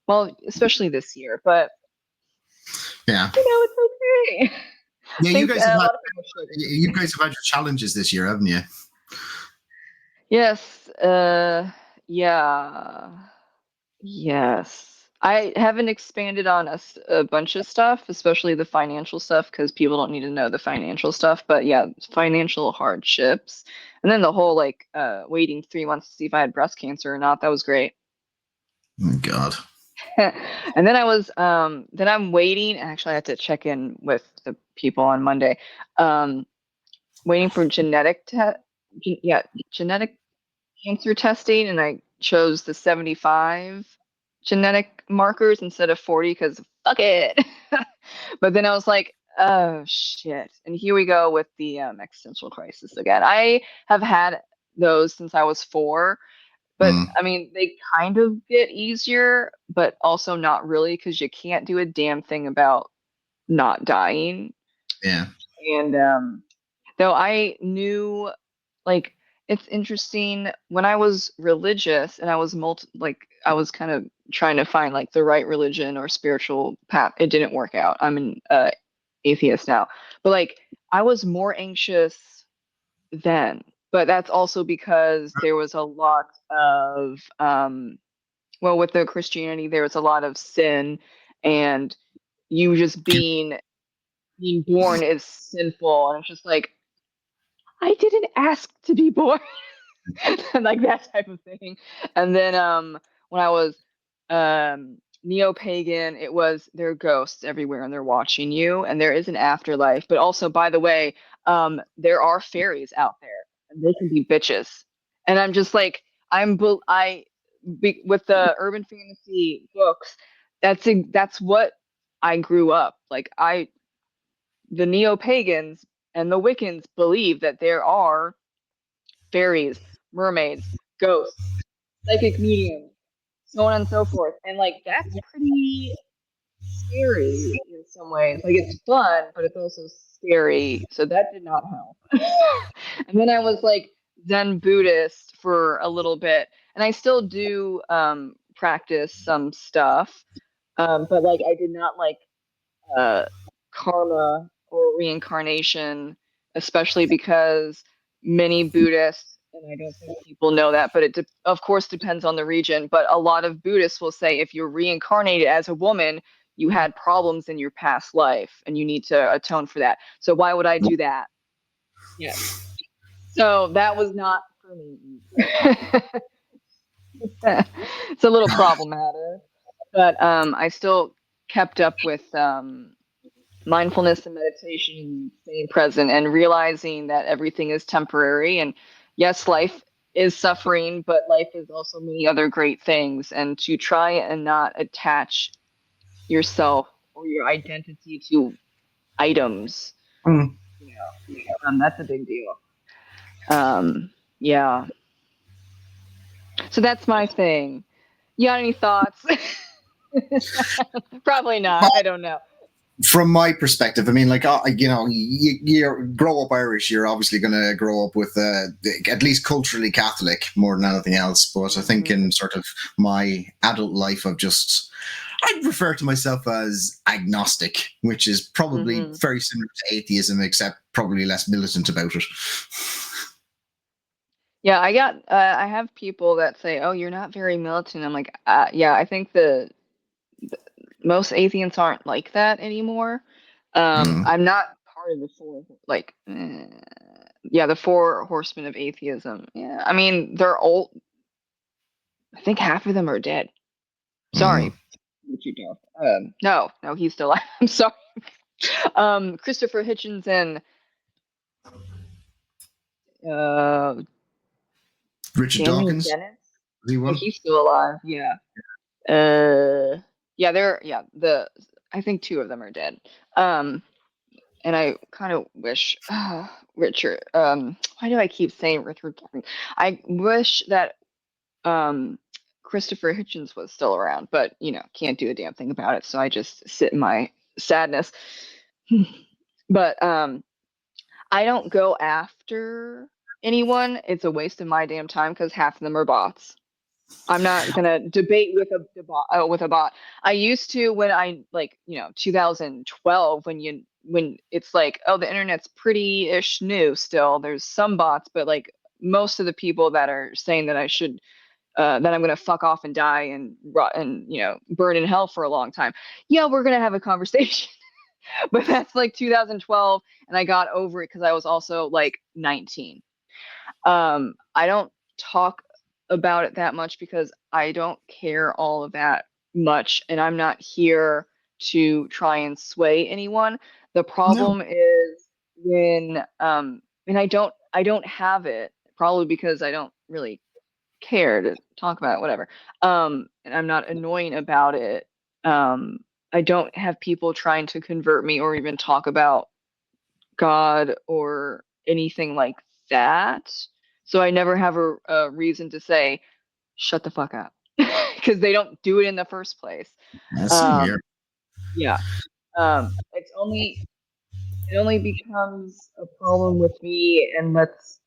Well, especially this year, but Yeah. it's okay. Yeah, I think a lot of people you guys have had your challenges this year, haven't you? Yes. Yeah. Yes. I haven't expanded on a bunch of stuff, especially the financial stuff, because people don't need to know the financial stuff. But yeah, financial hardships. And then the whole like waiting 3 months to see if I had breast cancer or not. That was great. Oh, God. And then then I'm waiting. Actually, I have to check in with the people on Monday. Waiting for genetic cancer testing, and I chose the 75 genetic markers instead of 40 because fuck it. But then I was like, oh shit. And here we go with the existential crisis again. I have had those since I was 4, but Mm, I mean, they kind of get easier, but also not really because you can't do a damn thing about not dying. yeah. And though I knew, like, it's interesting when I was religious and I was I was kind of trying to find like the right religion or spiritual path. It didn't work out. I'm an atheist now, but like I was more anxious then. But that's also because there was a lot of well, with the Christianity, there was a lot of sin, and you just being born is sinful, and it's just like I didn't ask to be born. Like that type of thing. And then when I was neo-pagan, it was there are ghosts everywhere and they're watching you and there is an afterlife. But also, by the way, there are fairies out there and they can be bitches. And I'm just like with the urban fantasy books, that's what I grew up. Like the neo-pagans and the Wiccans believe that there are fairies, mermaids, ghosts, psychic mediums, so on and so forth. And like that's pretty scary in some ways. Like it's fun, but it's also scary. So that did not help. And then I was like Zen Buddhist for a little bit, and I still do practice some stuff. But like I did not like uh, karma or reincarnation, especially because many Buddhists, and I don't think people know that, but of course depends on the region. But a lot of Buddhists will say if you're reincarnated as a woman, you had problems in your past life and you need to atone for that. So why would I do that? Yeah. So that was not for me. It's a little problematic, but I still kept up with mindfulness and meditation, staying present and realizing that everything is temporary. And yes, life is suffering, but life is also many other great things. And to try and not attach yourself or your identity to items, Mm. that's a big deal. Yeah. So that's my thing. You got any thoughts? Probably not. I don't know. From my perspective, I mean, like, you grow up Irish, you're obviously going to grow up with at least culturally Catholic more than anything else. But I think in sort of my adult life, I'd refer to myself as agnostic, which is probably very similar to atheism, except probably less militant about it. Yeah, I have people that say, "Oh, you're not very militant." I'm like, yeah, I think most atheists aren't like that anymore. I'm not part of the the four horsemen of atheism. Yeah, I mean, they're old. I think half of them are dead. Sorry, Richard Dawson. No, he's still alive. I'm sorry. Christopher Hitchens and Richard Daniel Dawkins, Dennis. is he one? He's still alive. Yeah. Yeah, I think two of them are dead. And I kind of wish Richard. Why do I keep saying Richard Dawkins? I wish that Christopher Hitchens was still around, but can't do a damn thing about it. So I just sit in my sadness. But I don't go after anyone. It's a waste of my damn time because half of them are bots. I'm not gonna debate with a bot. I used to when 2012 when it's like, oh, the internet's pretty-ish new still. There's some bots, but like most of the people that are saying that I should that I'm gonna fuck off and die and rot and burn in hell for a long time. Yeah, we're gonna have a conversation. But that's like 2012, and I got over it because I was also like 19. I don't talk about it that much because I don't care all of that much, and I'm not here to try and sway anyone. The problem is when and I don't have it, probably because I don't really care to talk about it, whatever. And I'm not annoying about it. I don't have people trying to convert me or even talk about God or anything like that. So I never have a reason to say, shut the fuck up. Because they don't do it in the first place. Same here. Yeah. It only becomes a problem with me and let's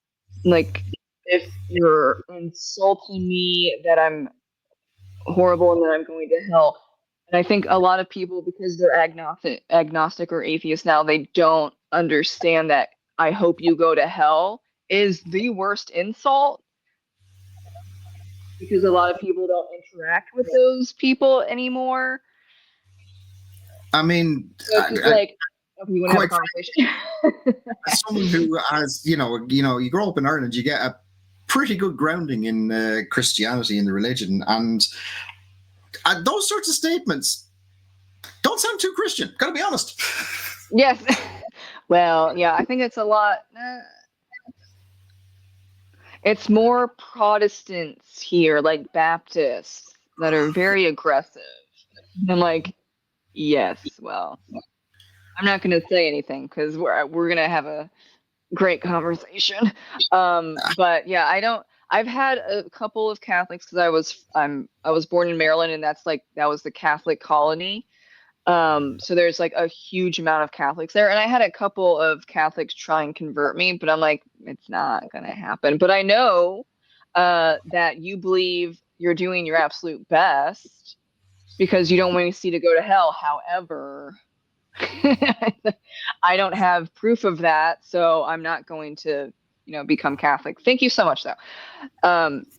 like if you're insulting me that I'm horrible and that I'm going to hell. And I think a lot of people, because they're agnostic or atheist now, they don't understand that I hope you go to hell is the worst insult because a lot of people don't interact with those people anymore. I mean, So it's like, okay, you want to have a conversation? As someone who has, you grow up in Ireland, you get a pretty good grounding in Christianity and the religion, and those sorts of statements don't sound too Christian. Gotta be honest. Yes. Well, yeah, I think it's a lot. It's more Protestants here, like Baptists, that are very aggressive. And like, yes, well, I'm not going to say anything because we're going to have a great conversation. But yeah, I've had a couple of Catholics because I was born in Maryland, and that was the Catholic colony. So there's like a huge amount of Catholics there, and I had a couple of Catholics try and convert me, but I'm like, it's not gonna happen. But I know that you believe you're doing your absolute best because you don't want to see to go to hell. However, I don't have proof of that, so I'm not going to become Catholic. Thank you so much, though.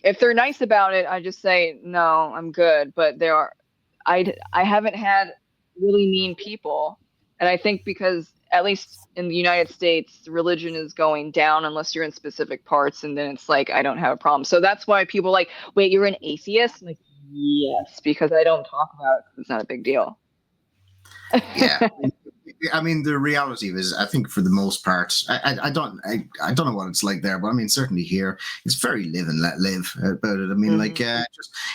If they're nice about it, I just say no, I'm good. But I haven't had really mean people, and I think because at least in the United States, religion is going down unless you're in specific parts, and then it's like I don't have a problem. So that's why people are like, wait, you're an atheist? I'm like, yes, because I don't talk about it because it's not a big deal. Yeah. I mean, the reality is, I think for the most part, I don't know what it's like there, but I mean, certainly here, it's very live and let live about it. I mean,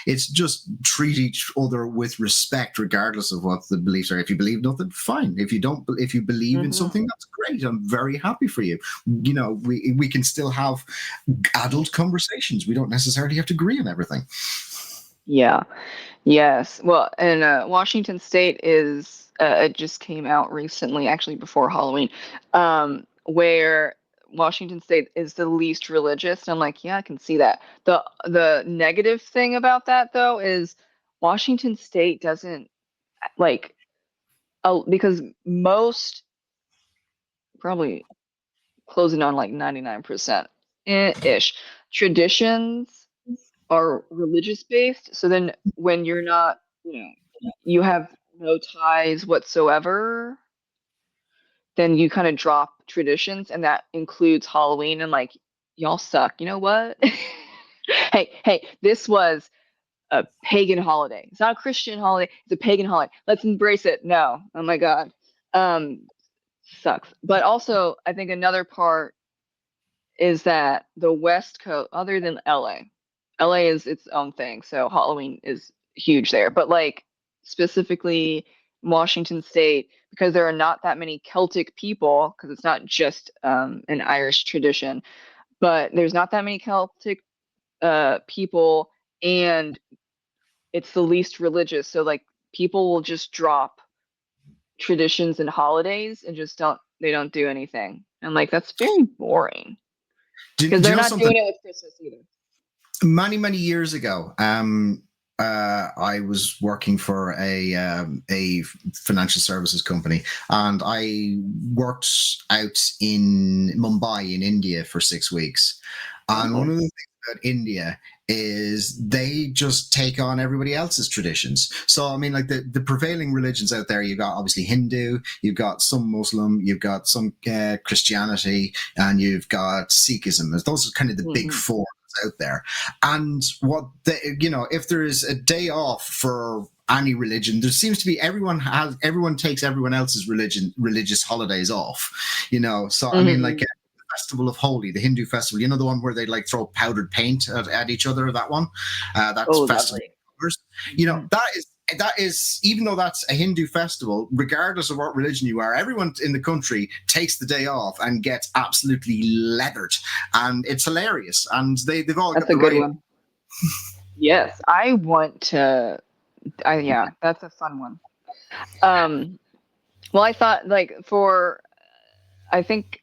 it's just treat each other with respect, regardless of what the beliefs are. If you believe nothing, fine. If you believe in something, that's great. I'm very happy for you. We can still have adult conversations. We don't necessarily have to agree on everything. Yeah. Yes. Well, and Washington State is it just came out recently, actually before Halloween, where Washington State is the least religious. And I'm like, yeah, I can see that. The negative thing about that though is Washington State doesn't like because most probably closing on like 99% ish traditions are religious based. So then when you're not, you have no ties whatsoever, then you kind of drop traditions, and that includes Halloween. And like, y'all suck. You know what? Hey, this was a pagan holiday. It's not a Christian holiday. It's a pagan holiday. Let's embrace it. No. Oh my God. Um, Sucks. But also, I think another part is that the West Coast, other than LA is its own thing. So Halloween is huge there. But like specifically Washington State, because there are not that many Celtic people, because it's not just an Irish tradition, but there's not that many Celtic people, and it's the least religious. So like people will just drop traditions and holidays and just don't do anything. And like that's very boring. Because Do they're you know not something? doing it with Christmas either. Many years ago, I was working for a financial services company, and I worked out in Mumbai in India for 6 weeks. And one of the things about India is they just take on everybody else's traditions. So, I mean, like the prevailing religions out there, you've got obviously Hindu, you've got some Muslim, you've got some Christianity, and you've got Sikhism. Those are kind of the big four out there. And if there is a day off for any religion, there seems to be everyone takes everyone else's religious holidays off, so I mean, like Festival of Holi, the Hindu festival, the one where they like throw powdered paint at each other, that one, that's Festival of Colors. That is, even though that's a Hindu festival, regardless of what religion you are, everyone in the country takes the day off and gets absolutely leathered, and it's hilarious. And they've all That's got a good one. Yes, I want to. Yeah, that's a fun one. Well, I thought I think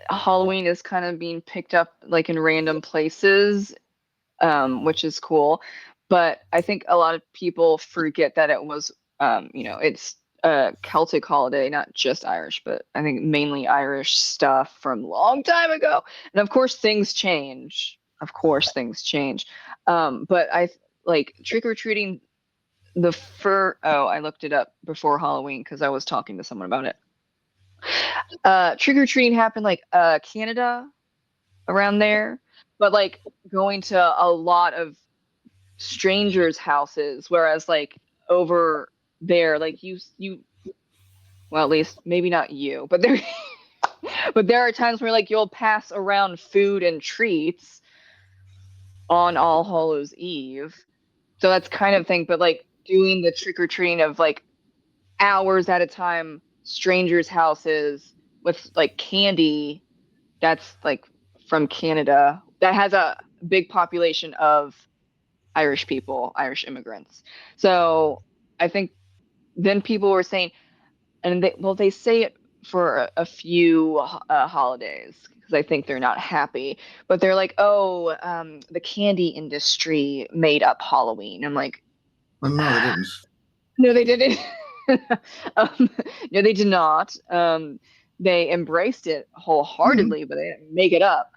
Halloween is kind of being picked up like in random places, which is cool. But I think a lot of people forget that it was, it's a Celtic holiday, not just Irish, but I think mainly Irish stuff from a long time ago. And of course, things change. But I like trick or treating I looked it up before Halloween because I was talking to someone about it. Trick or treating happened like Canada around there, but like going to a lot of strangers' houses, whereas like over there, like well, at least maybe not you, but there but there are times where like you'll pass around food and treats on All Hallows Eve. So that's kind of thing, but like doing the trick or treating of like hours at a time, strangers' houses with like candy, that's like from Canada. That has a big population of Irish people, Irish immigrants. So I think then people were saying, and they say it for a few holidays because I think they're not happy, but they're like, oh, the candy industry made up Halloween. I'm like, well, no, they didn't. no, they didn't. No, they did not. They embraced it wholeheartedly, but they didn't make it up.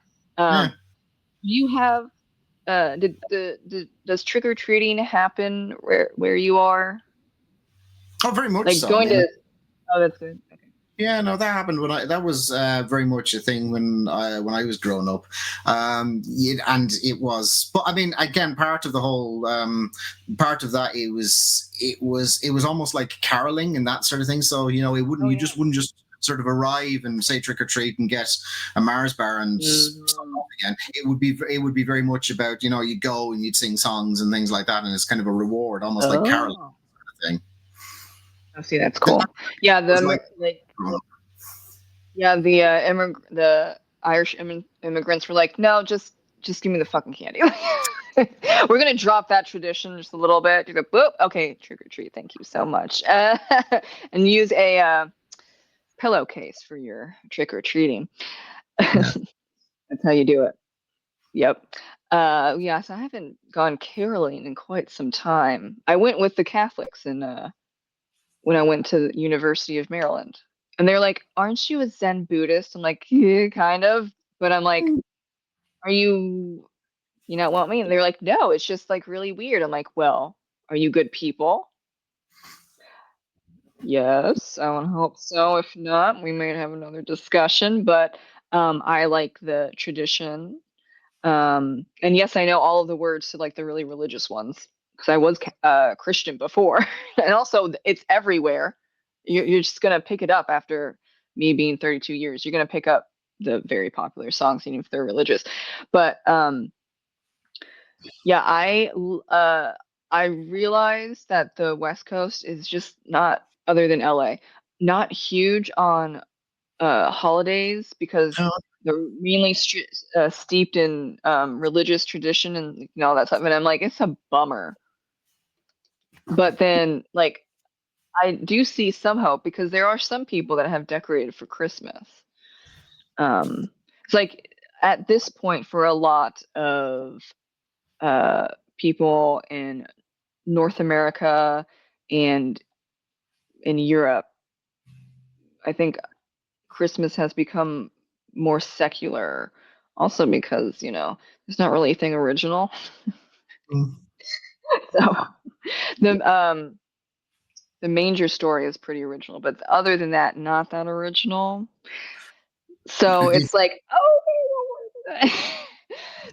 You have does trick or treating happen where you are? Oh, very much Like so. going to. Oh, that's good. Okay. Yeah, no, that happened that was very much a thing when I was growing up, and it was. But I mean, again, part of the whole part of that it was almost like caroling and that sort of thing. So you just wouldn't just sort of arrive and say trick or treat and get a Mars bar and again. It would be very much about you go and you'd sing songs and things like that, and it's kind of a reward, almost like caroling sort of thing. Oh, see, that's cool. Yeah, the the Irish immigrants were like, no, just give me the fucking candy. We're gonna drop that tradition just a little bit. You go, boop. Okay, trick or treat. Thank you so much. And use a pillowcase for your trick or treating. Yeah. That's how you do it. Yep. Yeah, so I haven't gone caroling in quite some time. I went with the Catholics and when I went to the University of Maryland. And they're like, "Aren't you a Zen Buddhist?" I'm like, "Yeah, kind of." But I'm like, "Are you not want me?" And they're like, "No, it's just like really weird." I'm like, "Well, are you good people?" Yes, I would hope so. If not, we might have another discussion. But I like the tradition. And yes, I know all of the words to like the really religious ones because I was Christian before, and also it's everywhere. You're just gonna pick it up after me being 32 years. You're gonna pick up the very popular songs, even if they're religious. But yeah, I realized that the West Coast is just not, other than LA, not huge on holidays because Oh, they're mainly steeped in religious tradition and all that stuff. And I'm like, it's a bummer. But then, like, I do see some hope because there are some people that have decorated for Christmas. It's like at this point, for a lot of uh, people in North America and in Europe, I think Christmas has become more secular, also because, there's not really anything original. mm. So the the manger story is pretty original, but other than that, not that original. So it's like, oh,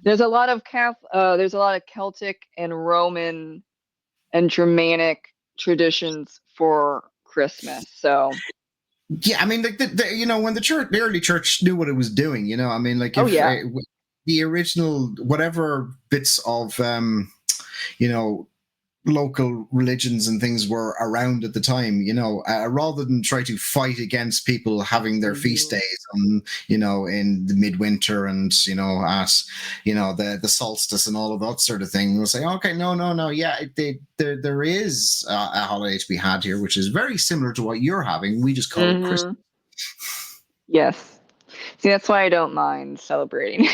there's a lot of Celtic and Roman and Germanic traditions for Christmas. So, Yeah, I mean, like when the early church knew what it was doing, I mean, like oh if yeah. the original whatever bits of you know local religions and things were around at the time, rather than try to fight against people having their feast Mhm. days on, in the midwinter and, at, the solstice and all of that sort of thing, we'll say, okay, no, yeah, there is a holiday to be had here, which is very similar to what you're having. We just call it Christmas. Mhm. Yes. See, that's why I don't mind celebrating.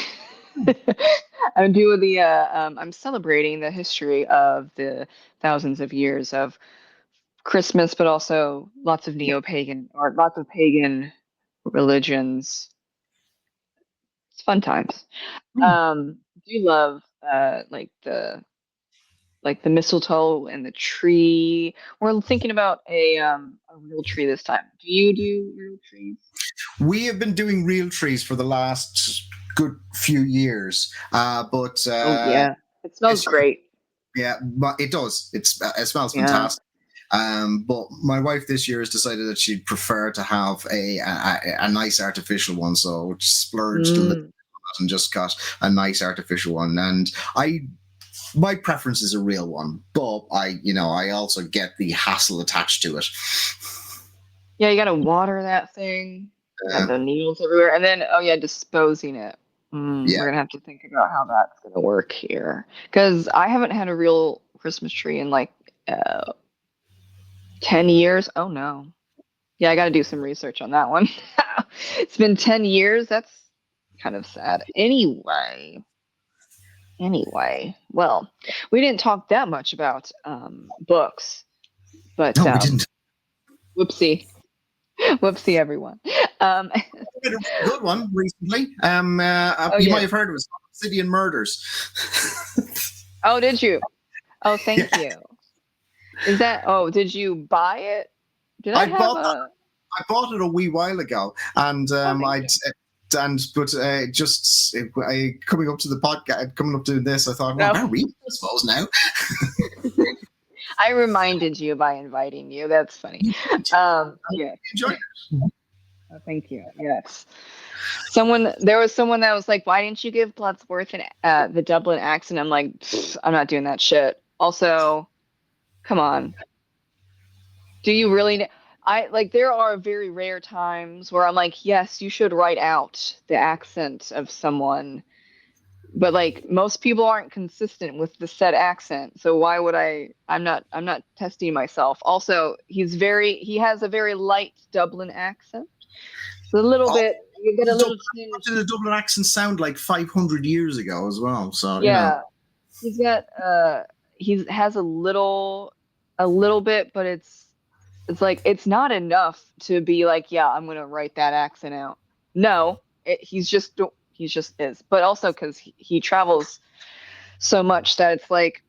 I'm celebrating the history of the thousands of years of Christmas, but also lots of neo-pagan or lots of pagan religions. It's fun times. Do you love like the mistletoe and the tree? We're thinking about a real tree this time. Do you do real trees? We have been doing real trees for the last good few years, but Oh yeah. It smells this year, great. yeah, but it does. It smells Yeah. fantastic. But my wife this year has decided that she'd prefer to have a nice artificial one, so splurged a little Mm. bit and just got a nice artificial one. And my preference is a real one, but I also get the hassle attached to it. Yeah, you gotta water that thing. Have Uh, the needles everywhere, and then oh yeah, disposing it. yeah, We're gonna have to think about how that's gonna work here, because I haven't had a real Christmas tree in like 10 years. Oh no. Yeah, I gotta do some research on that one. It's been 10 years. That's kind of sad. Anyway, well, we didn't talk that much about books, but no, we didn't. whoopsie, whoopsie, everyone. Um, We had a really good one recently. oh You might yeah. have heard it was Obsidian Murders. Oh, did you? Oh, Yeah, thank you. Is that, oh, did you buy it? Did I I have bought a, I bought it a wee while ago, and oh, thank I you. and but just coming up to the podcast, coming up to this, I thought, well, I No, better read it, I suppose now. I reminded you by inviting you. That's funny. You did. I Yes. enjoyed it. Oh, thank you. Yes. There was someone that was like, why didn't you give Bloodsworth the Dublin accent? I'm like, "Pfft, I'm not doing that shit. Also, come on. Do you really? I like, there are very rare times where I'm like, yes, you should write out the accent of someone but like most people aren't consistent with the said accent, so why would I'm not testing myself. Also, he has a very light Dublin accent. It's a little Oh, bit, you get a Dublin, little what tinge. did the Dublin accent sound like 500 years ago as well? So, you know. Yeah, he's got he has a little bit, but it's like it's not enough to be like, yeah, I'm gonna write that accent out. No, he's just is. But also because he travels so much that it's like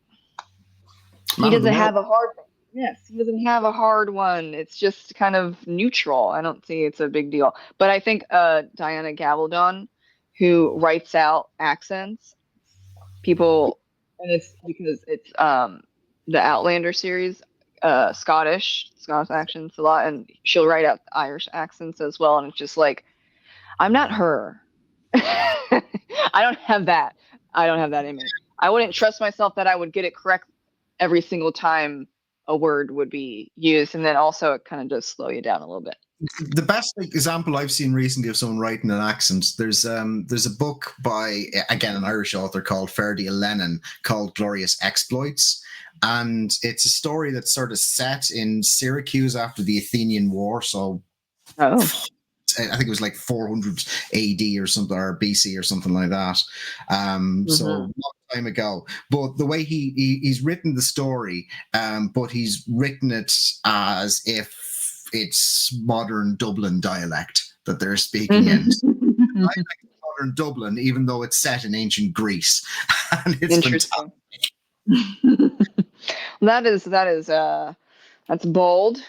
he Man of the doesn't world. have a hard. Yes, he doesn't have a hard one. It's just kind of neutral. I don't see it's a big deal. But I think Diana Gabaldon, who writes out accents, people, and it's because it's the Outlander series, Scottish accents a lot, and she'll write out Irish accents as well, and it's just like I'm not her. I don't have that. I don't have that in me. I wouldn't trust myself that I would get it correct every single time a word would be used, and then also it kind of does slow you down a little bit. The best example I've seen recently of someone writing an accent, there's a book by, again, an Irish author called Ferdy Lennon called Glorious Exploits. And it's a story that's sort of set in Syracuse after the Athenian War. So Oh. I think it was like 400 AD or something, or BC or something like that. So a long time ago. But the way he's written the story, but he's written it as if it's modern Dublin dialect that they're speaking in. I like modern Dublin, even though it's set in ancient Greece, and it's fantastic. That's bold.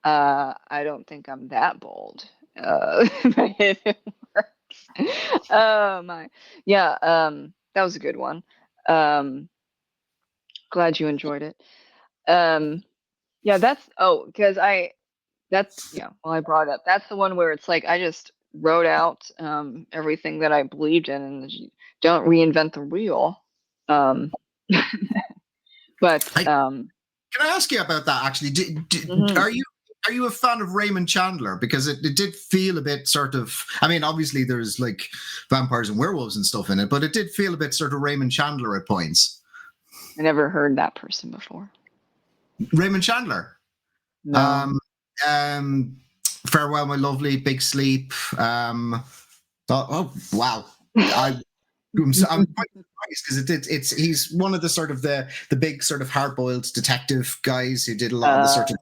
I don't think I'm that bold. But it works. Oh my. Yeah, that was a good one. Um, glad you enjoyed it. Um, yeah, because I brought it up. That's the one where it's like I just wrote out everything that I believed in, and you don't reinvent the wheel. Um, but Can I ask you about that? Actually, mhm. are you a fan of Raymond Chandler? Because it did feel a bit sort of. I mean, obviously there's like vampires and werewolves and stuff in it, but it did feel a bit sort of Raymond Chandler at points. I never heard that person before. Raymond Chandler. No. Um, um, Farewell, My Lovely, Big Sleep. Oh wow, I'm quite surprised because he's one of the sort of the big sort of hard-boiled detective guys who did a lot of the sort of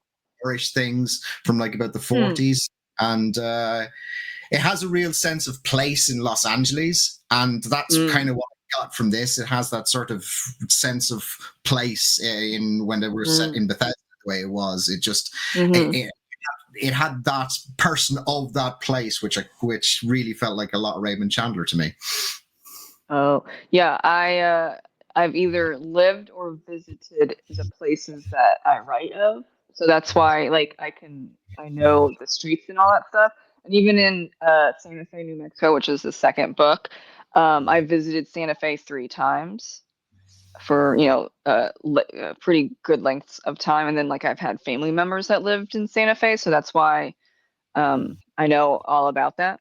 Irish things from like about the 40s, and it has a real sense of place in Los Angeles, and that's kind of what I got from this. It has that sort of sense of place in when they were set in Bethesda the way it was. It just it had that person of that place, which really felt like a lot of Raymond Chandler to me. Oh, yeah. I've either lived or visited the places that I write of. So that's why like I know the streets and all that stuff. And even in Santa Fe, New Mexico, which is the second book, I visited Santa Fe 3 times for, pretty good lengths of time. And then like I've had family members that lived in Santa Fe, so that's why I know all about that.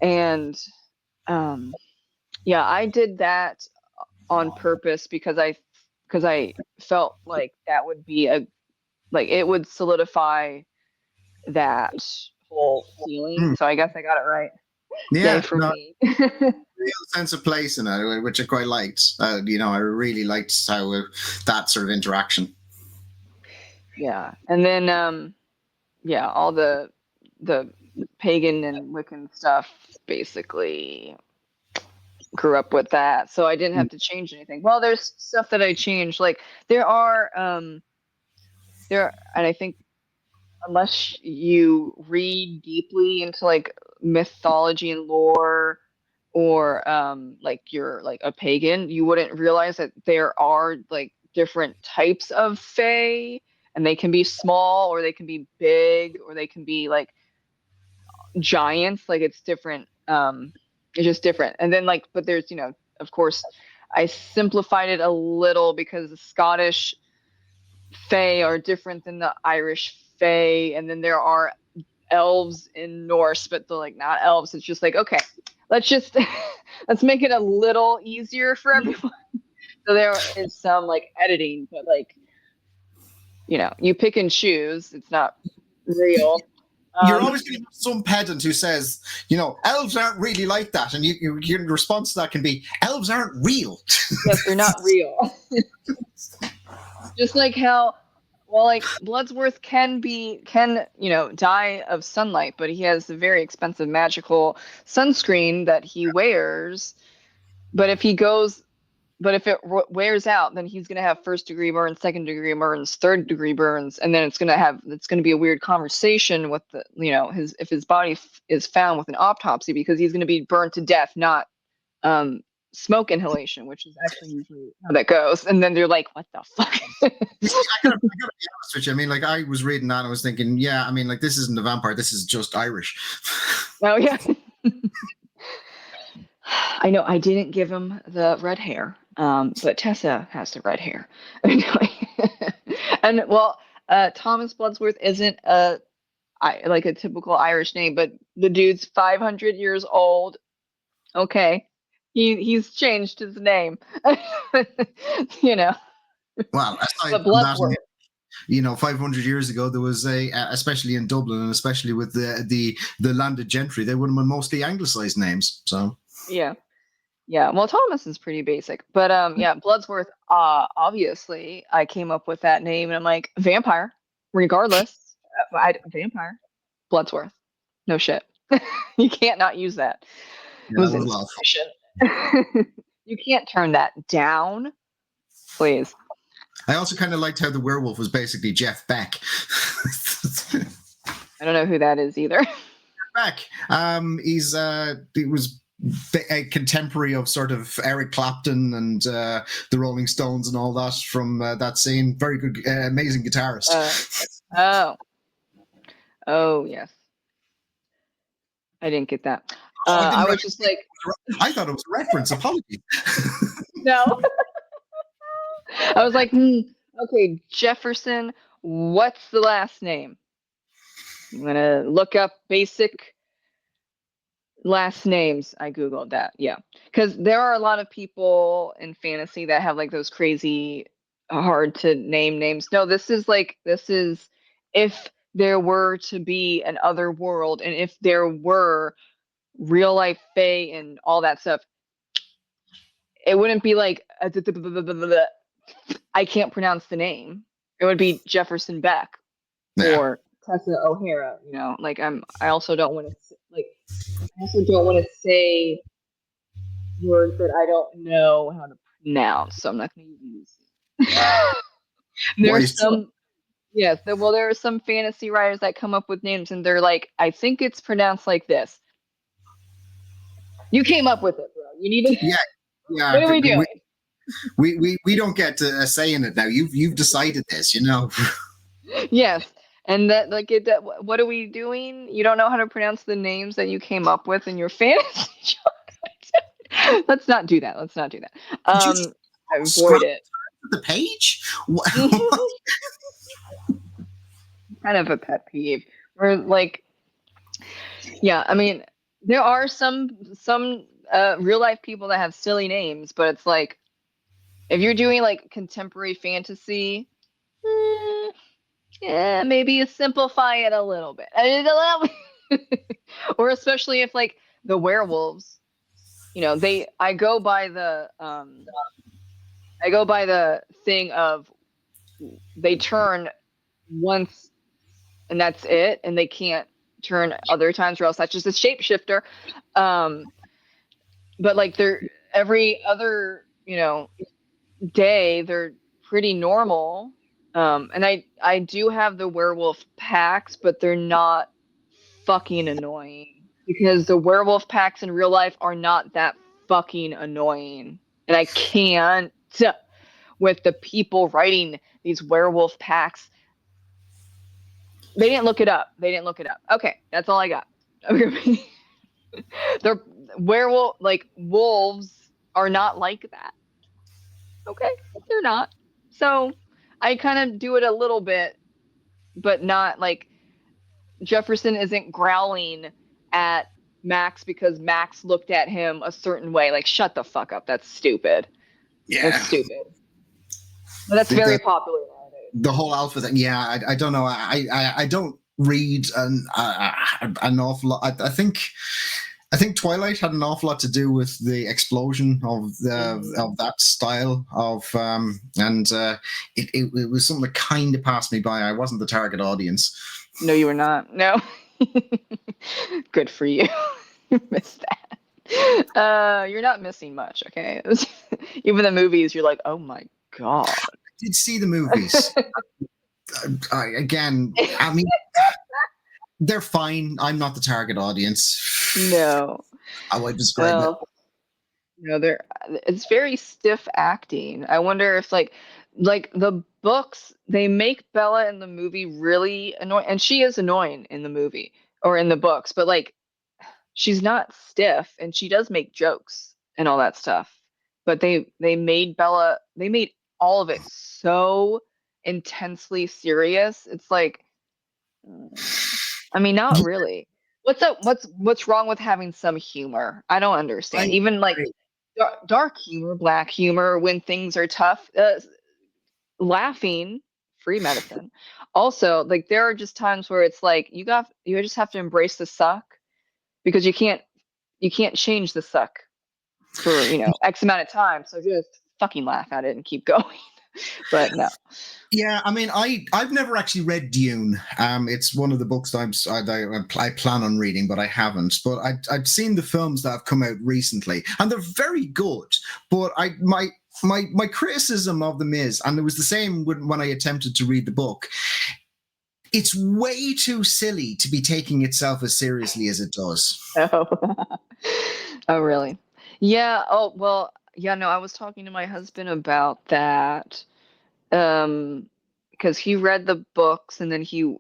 And um yeah, I did that on purpose because I felt like that would be it would solidify that whole feeling. Mm. So I guess I got it right. Yay Yeah, for no, me. real sense of place in it, which I quite liked. I really liked how that sort of interaction. Yeah. And then yeah, all the pagan and Wiccan stuff basically grew up with that. So I didn't have to change anything. Well, there's stuff that I changed. Like there are and I think unless you read deeply into like mythology and lore or like you're like a pagan, you wouldn't realize that there are like different types of fae, and they can be small or they can be big or they can be like giants. Like it's just different. And then like but there's of course I simplified it a little because the Scottish fae are different than the Irish fae, and then there are elves in Norse, but they're like not elves. It's just like okay, let's just let's make it a little easier for everyone. So there is some like editing, but like, you pick and choose. It's not real. You're always going to have some pedant who says, elves aren't really like that. And your response to that can be, elves aren't real. Yes, they're not real. Just like how, well, like Bloodsworth can die of sunlight, but he has a very expensive magical sunscreen that he wears. But if it wears out, then he's gonna have first degree burns, second degree burns, third degree burns, and then it's gonna be a weird conversation with if his body is found with an autopsy, because he's gonna be burned to death, not smoke inhalation, which is actually usually how that goes. And then they're like, what the fuck? I gotta be honest with you. I mean, like, I was reading that and I was thinking, yeah, I mean, like, this isn't a vampire, this is just Irish. Oh yeah. I know I didn't give him the red hair, but Tessa has the red hair. And well, Thomas Bloodsworth isn't like a typical Irish name, but the dude's 500 years old. Okay, he's changed his name. Well, aside But from Bloodsworth. that, 500 years ago, there was especially in Dublin, and especially with the landed gentry, they would have been mostly anglicized names. So Yeah. Well, Thomas is pretty basic, but Bloodsworth. Obviously, I came up with that name, and I'm like, vampire, regardless. Vampire, Bloodsworth. No shit. You can't not use that. It was inspiration. You can't turn that down, please. I also kind of liked how the werewolf was basically Jeff Beck. I don't know who that is either. Beck. He was a contemporary of sort of Eric Clapton and the Rolling Stones and all that from that scene. Very good, amazing guitarist. Oh yes. I didn't get that. I was just like, I thought it was a reference. Apologies. No. I was like, okay, Jefferson. What's the last name? I'm gonna look up basic last names. I googled that. Yeah, because there are a lot of people in fantasy that have like those crazy, hard to name names. No, this is if there were to be an other world, and if there were real life fae and all that stuff, it wouldn't be like I can't pronounce the name. It would be Jefferson Beck or Tessa O'Hara. Like I also don't want to say words that I don't know how to pronounce, so I'm not going to use it. There's some. Yes, there are some fantasy writers that come up with names, and they're like, I think it's pronounced like this. You came up with it, bro. You need to. Yeah. What are we doing? We don't get a say in it now. You've decided this, Yes, and what are we doing? You don't know how to pronounce the names that you came up with in your fantasy. Let's not do that. Avoid it. The page. Kind of a pet peeve. We're like, yeah. I mean, there are some real life people that have silly names, but it's like, if you're doing like contemporary fantasy, maybe you simplify it a little bit. Or especially if like the werewolves, I go by the thing of they turn once and that's it, and they can't turn other times, or else that's just a shapeshifter. But like they're every other, day they're pretty normal. And I do have the werewolf packs, but they're not fucking annoying, because the werewolf packs in real life are not that fucking annoying. And I can't with the people writing these werewolf packs. They didn't look it up. Okay, that's all I got. They're werewolf, like wolves are not like that. Okay, they're not. So I kind of do it a little bit, but not like Jefferson isn't growling at Max because Max looked at him a certain way. Like, shut the fuck up. That's stupid. That's Yeah. stupid. But that's very popular nowadays. The whole alpha thing. Yeah, I don't know. I don't read an awful lot. I think Twilight had an awful lot to do with the explosion of that style of it was something that kind of passed me by. I wasn't the target audience. No, you were not. No. Good for you. You missed that. You're not missing much, okay? Even the movies, you're like, oh my god. I did see the movies. I mean, they're fine. I'm not the target audience. No. How I describe it. No, it's very stiff acting. I wonder if like the books, they make Bella in the movie really annoying, and she is annoying in the movie or in the books, but like she's not stiff and she does make jokes and all that stuff. But they made all of it so intensely serious. It's like, I mean, not really. What's wrong with having some humor? I don't understand. Even like dark humor, black humor when things are tough. Laughing, free medicine. Also, like there are just times where it's like you just have to embrace the suck because you can't change the suck for, X amount of time. So just fucking laugh at it and keep going. But no. Yeah, I mean, I've never actually read Dune. It's one of the books I plan on reading, but I haven't. But I've seen the films that have come out recently, and they're very good. But my criticism of them is, and it was the same when I attempted to read the book, it's way too silly to be taking itself as seriously as it does. Oh, oh really? Yeah. Oh, well, yeah, no, I was talking to my husband about that. Because he read the books and then he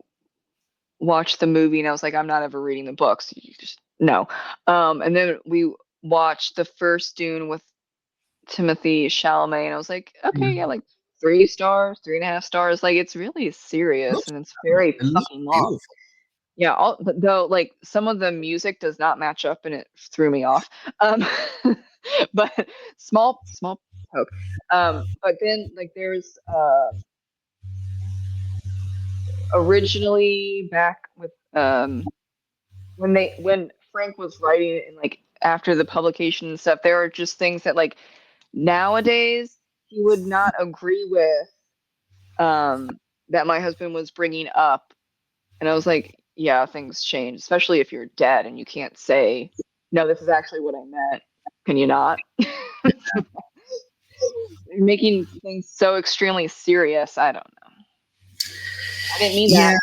watched the movie, and I was like, I'm not ever reading the books. You just no. And then we watched the first Dune with Timothy Chalamet, and I was like, okay, yeah, like 3 stars, 3.5 stars. Like it's really serious and it's very fucking long. Beautiful. Yeah, though, like some of the music does not match up, and it threw me off. But small poke. But then like there's originally back with when Frank was writing it and like after the publication and stuff, there are just things that like nowadays he would not agree with that my husband was bringing up, and I was like, yeah, things change, especially if you're dead and you can't say, no, this is actually what I meant. Can you not? You're making things so extremely serious. I don't know. I didn't mean that.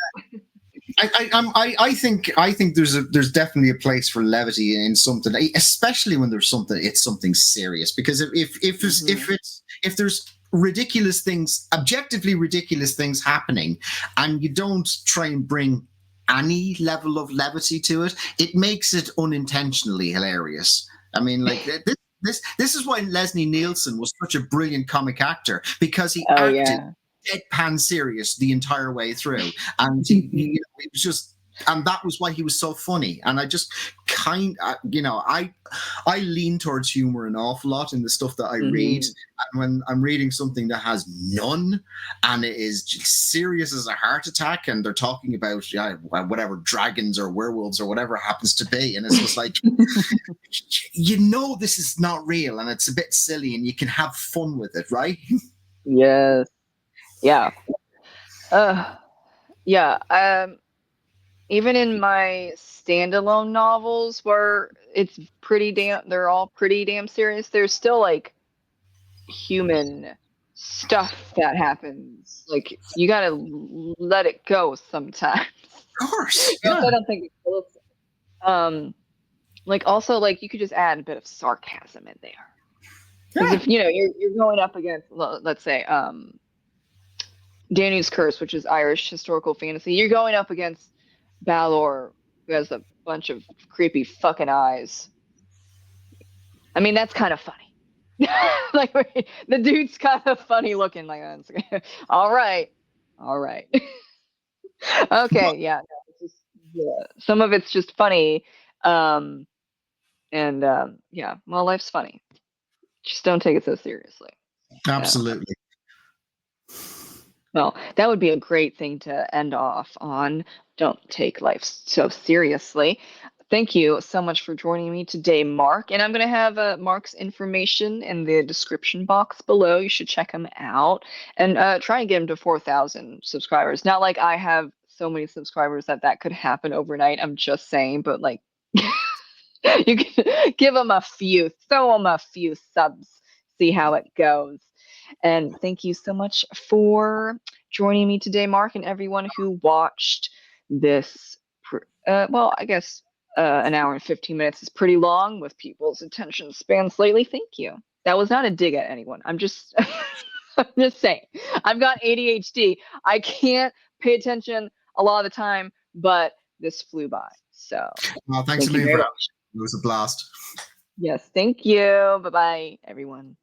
I think there's definitely a place for levity in something, especially when it's something serious. Because if there's ridiculous things, objectively ridiculous things happening, and you don't try and bring any level of levity to it, it makes it unintentionally hilarious. I mean, like this is why Leslie Nielsen was such a brilliant comic actor, because he acted deadpan serious the entire way through, and it was just, and that was why he was so funny. And I just I lean towards humor an awful lot in the stuff that I read, and when I'm reading something that has none and it is just serious as a heart attack, and they're talking about whatever dragons or werewolves or whatever it happens to be, and it's just like this is not real and it's a bit silly and you can have fun with it, right? Yes. Yeah. Yeah. Even in my standalone novels where they're all pretty damn serious, there's still like human stuff that happens. Like you gotta let it go sometimes. Of course. Yeah. I don't think it's like also like you could just add a bit of sarcasm in there. Because if you're going up against, let's say, Danu's Curse, which is Irish historical fantasy, you're going up against Balor, who has a bunch of creepy fucking eyes. I mean, that's kind of funny. Like the dude's kind of funny looking. Like, all right. Okay, yeah. Some of it's just funny, Yeah, well, life's funny. Just don't take it so seriously. Absolutely. Well, that would be a great thing to end off on. Don't take life so seriously. Thank you so much for joining me today, Mark. And I'm going to have Mark's information in the description box below. You should check him out and try and get him to 4,000 subscribers. Not like I have so many subscribers that could happen overnight. I'm just saying, but like you can give him a few, throw him a few subs, see how it goes. And thank you so much for joining me today, Mark, and everyone who watched this. Well, I guess an hour and 15 minutes is pretty long with people's attention spans lately. Thank you. That was not a dig at anyone. I'm just, I'm just saying. I've got ADHD. I can't pay attention a lot of the time, but this flew by. So, Well, thanks thank a you million very for much. having me. It was a blast. Yes, thank you. Bye bye, everyone.